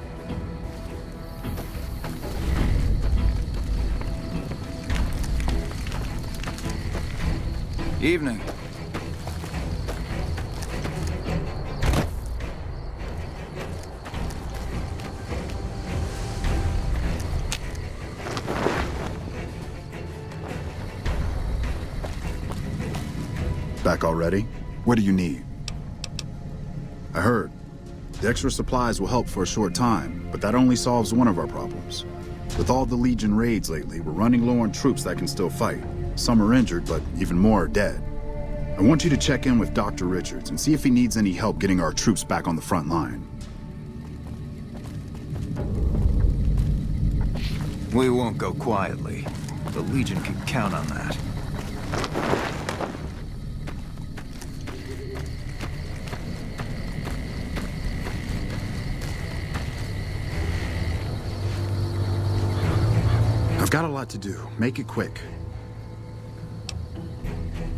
Evening. Back already? What do you need? I heard. The extra supplies will help for a short time, but that only solves one of our problems. With all the Legion raids lately, we're running low on troops that can still fight. Some are injured, but even more are dead. I want you to check in with Dr. Richards and see if he needs any help getting our troops back on the front line. We won't go quietly. The Legion can count on that. I've got a lot to do. Make it quick.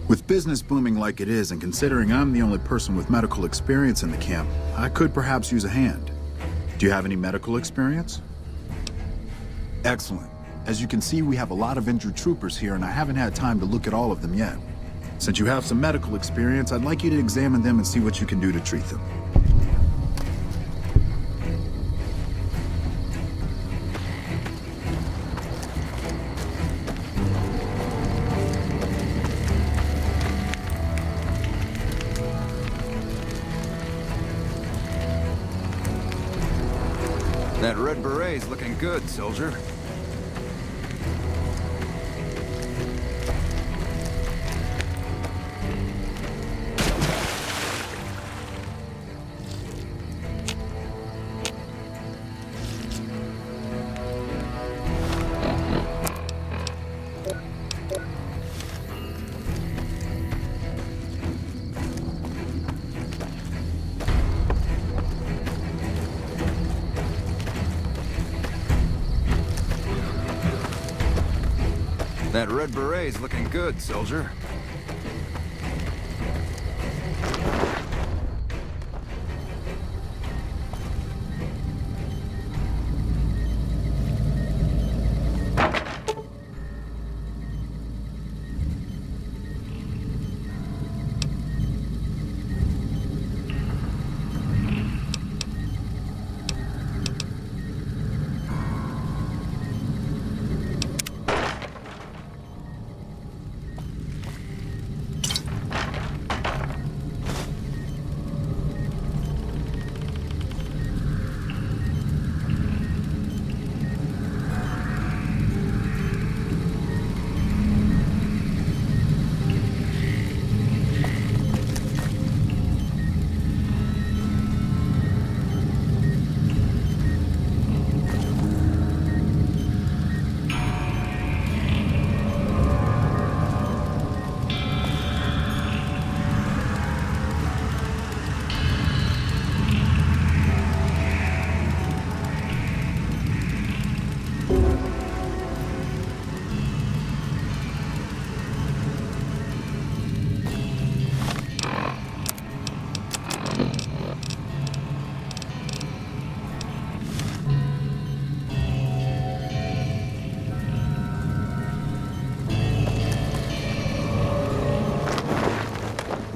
With business booming like it is, and considering I'm the only person with medical experience in the camp, I could perhaps use a hand. Do you have any medical experience? Excellent. As you can see, we have a lot of injured troopers here, and I haven't had time to look at all of them yet. Since you have some medical experience, I'd like you to examine them and see what you can do to treat them. That red beret's looking good, soldier. That red beret's looking good, soldier.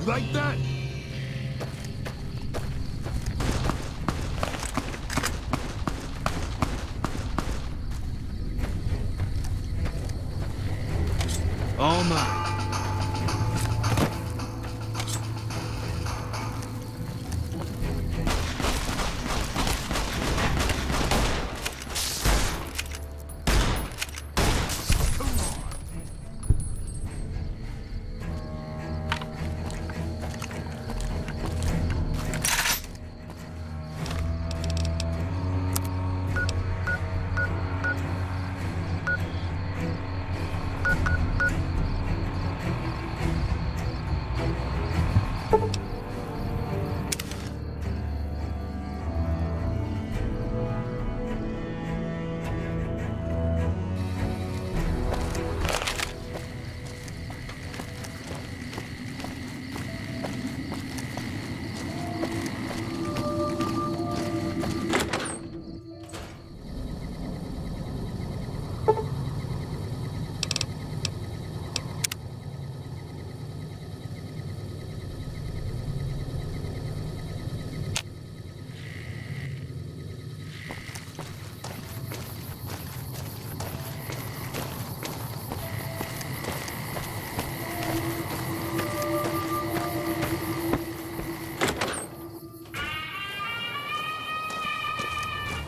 Like that? All mine.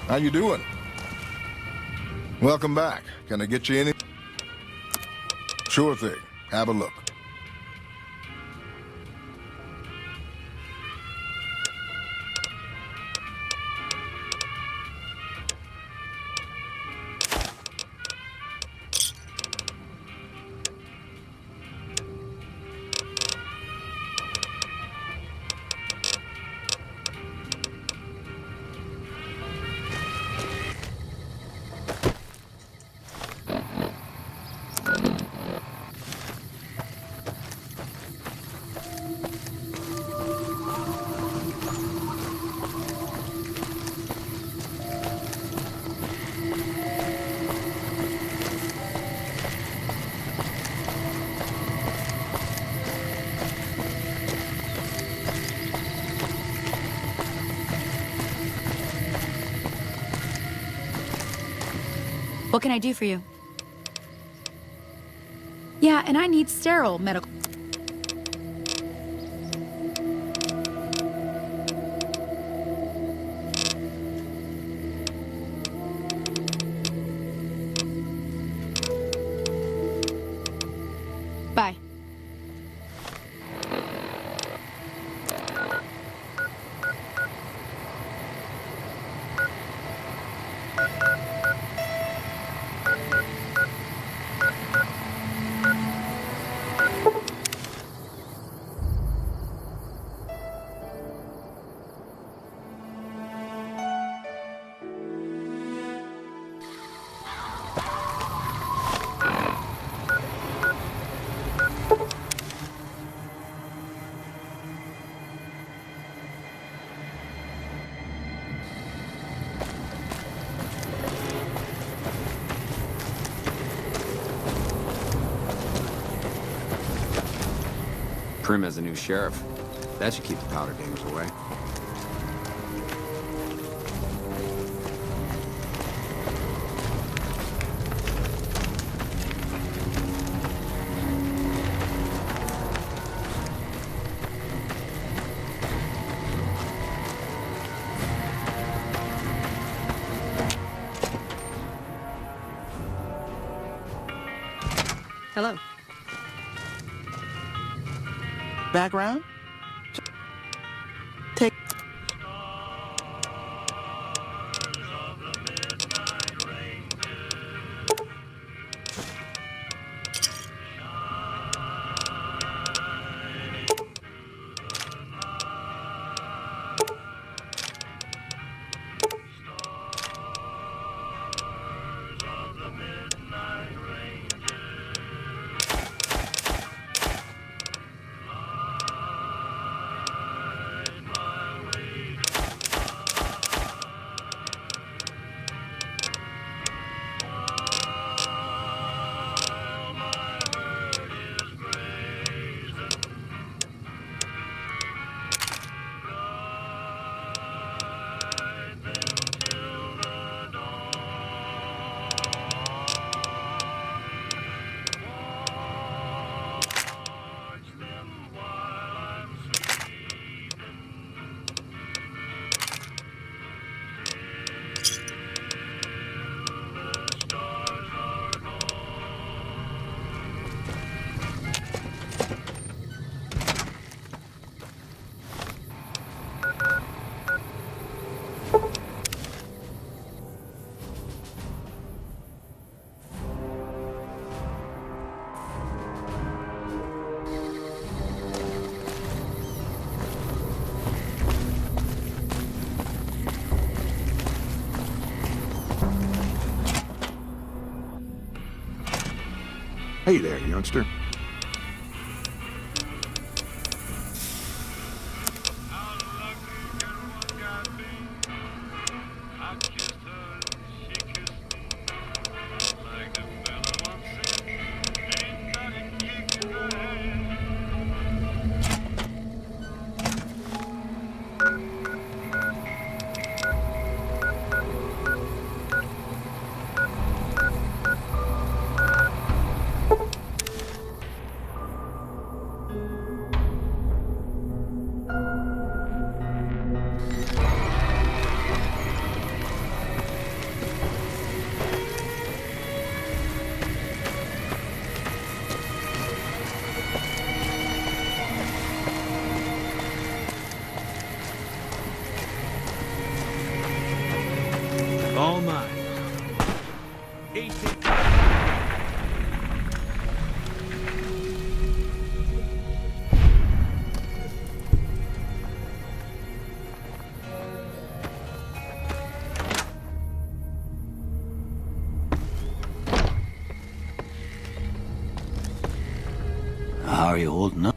How you doing? Welcome back. Can I get you any? Sure thing. Have a look. What can I do for you? Yeah, and I need sterile medical. Prim has a new sheriff. That should keep the powder gangs away. Hello. Background? Take. Hey there, youngster. All mine. 18. How are you holding up?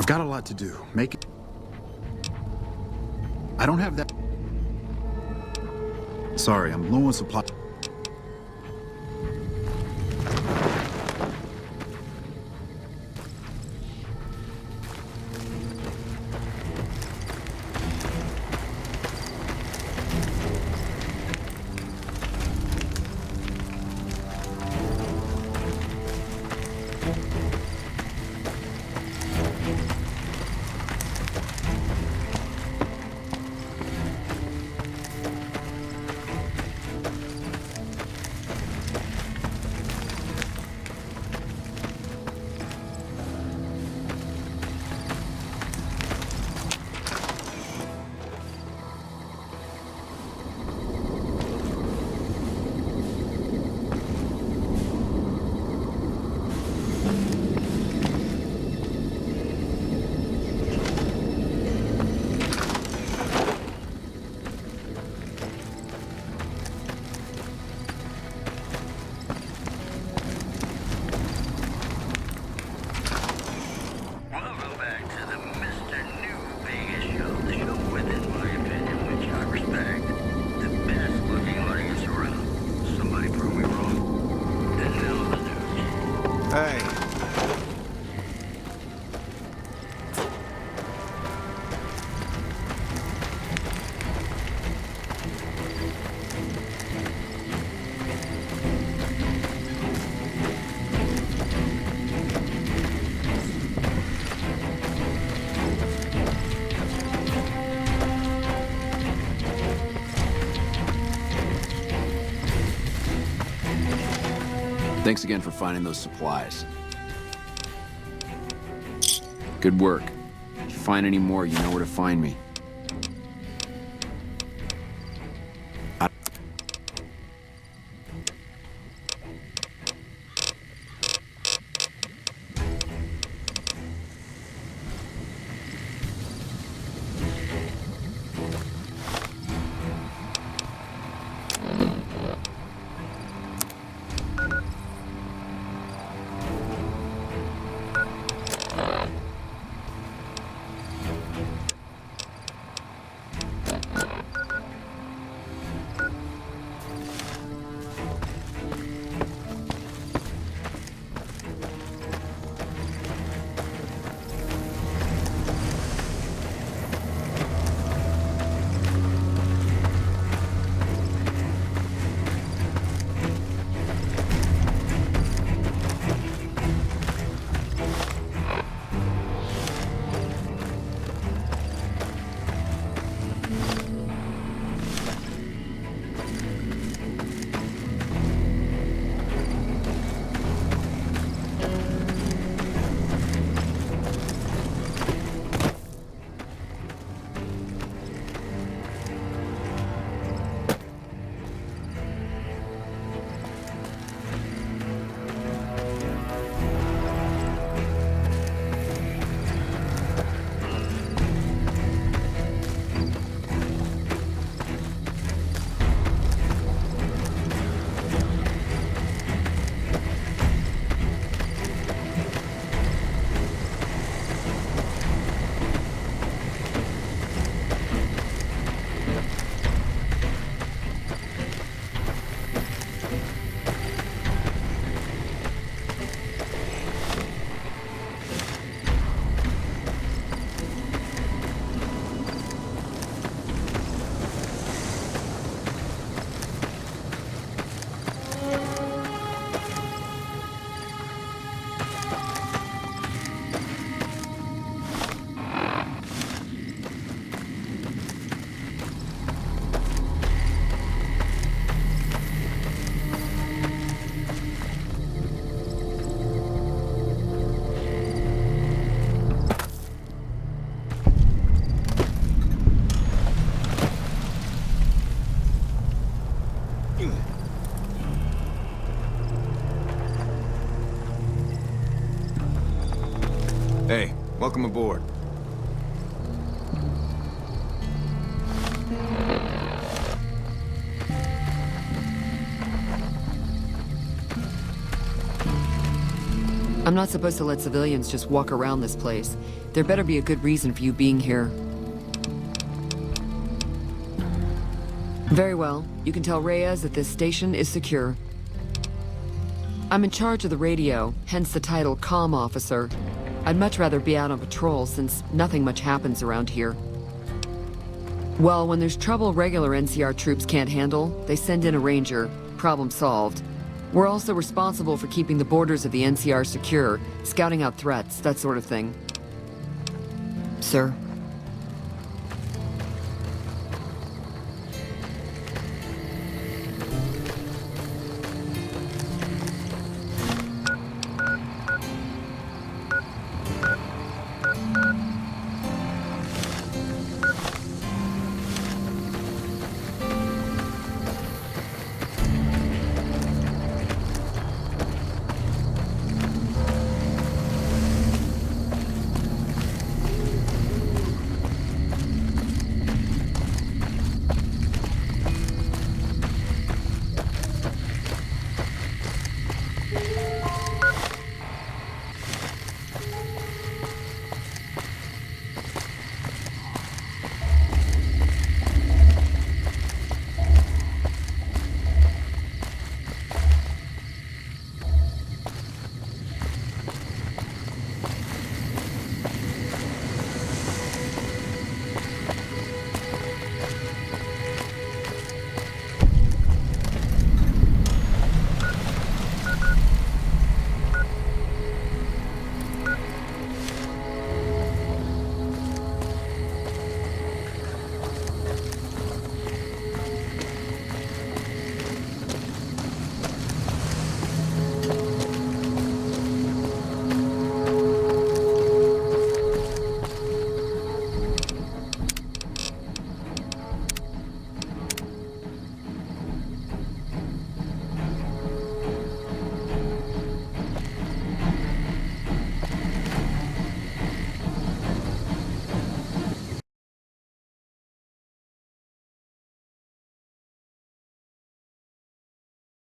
got a lot to do. Make it... I don't have that... Sorry, I'm low on supply. Thanks again for finding those supplies. Good work. If you find any more, you know where to find me. Hey, welcome aboard. I'm not supposed to let civilians just walk around this place. There better be a good reason for you being here. Very well. You can tell Reyes that this station is secure. I'm in charge of the radio, hence the title Comm Officer. I'd much rather be out on patrol since nothing much happens around here. Well, when there's trouble regular NCR troops can't handle, they send in a ranger. Problem solved. We're also responsible for keeping the borders of the NCR secure, scouting out threats, that sort of thing. Sir?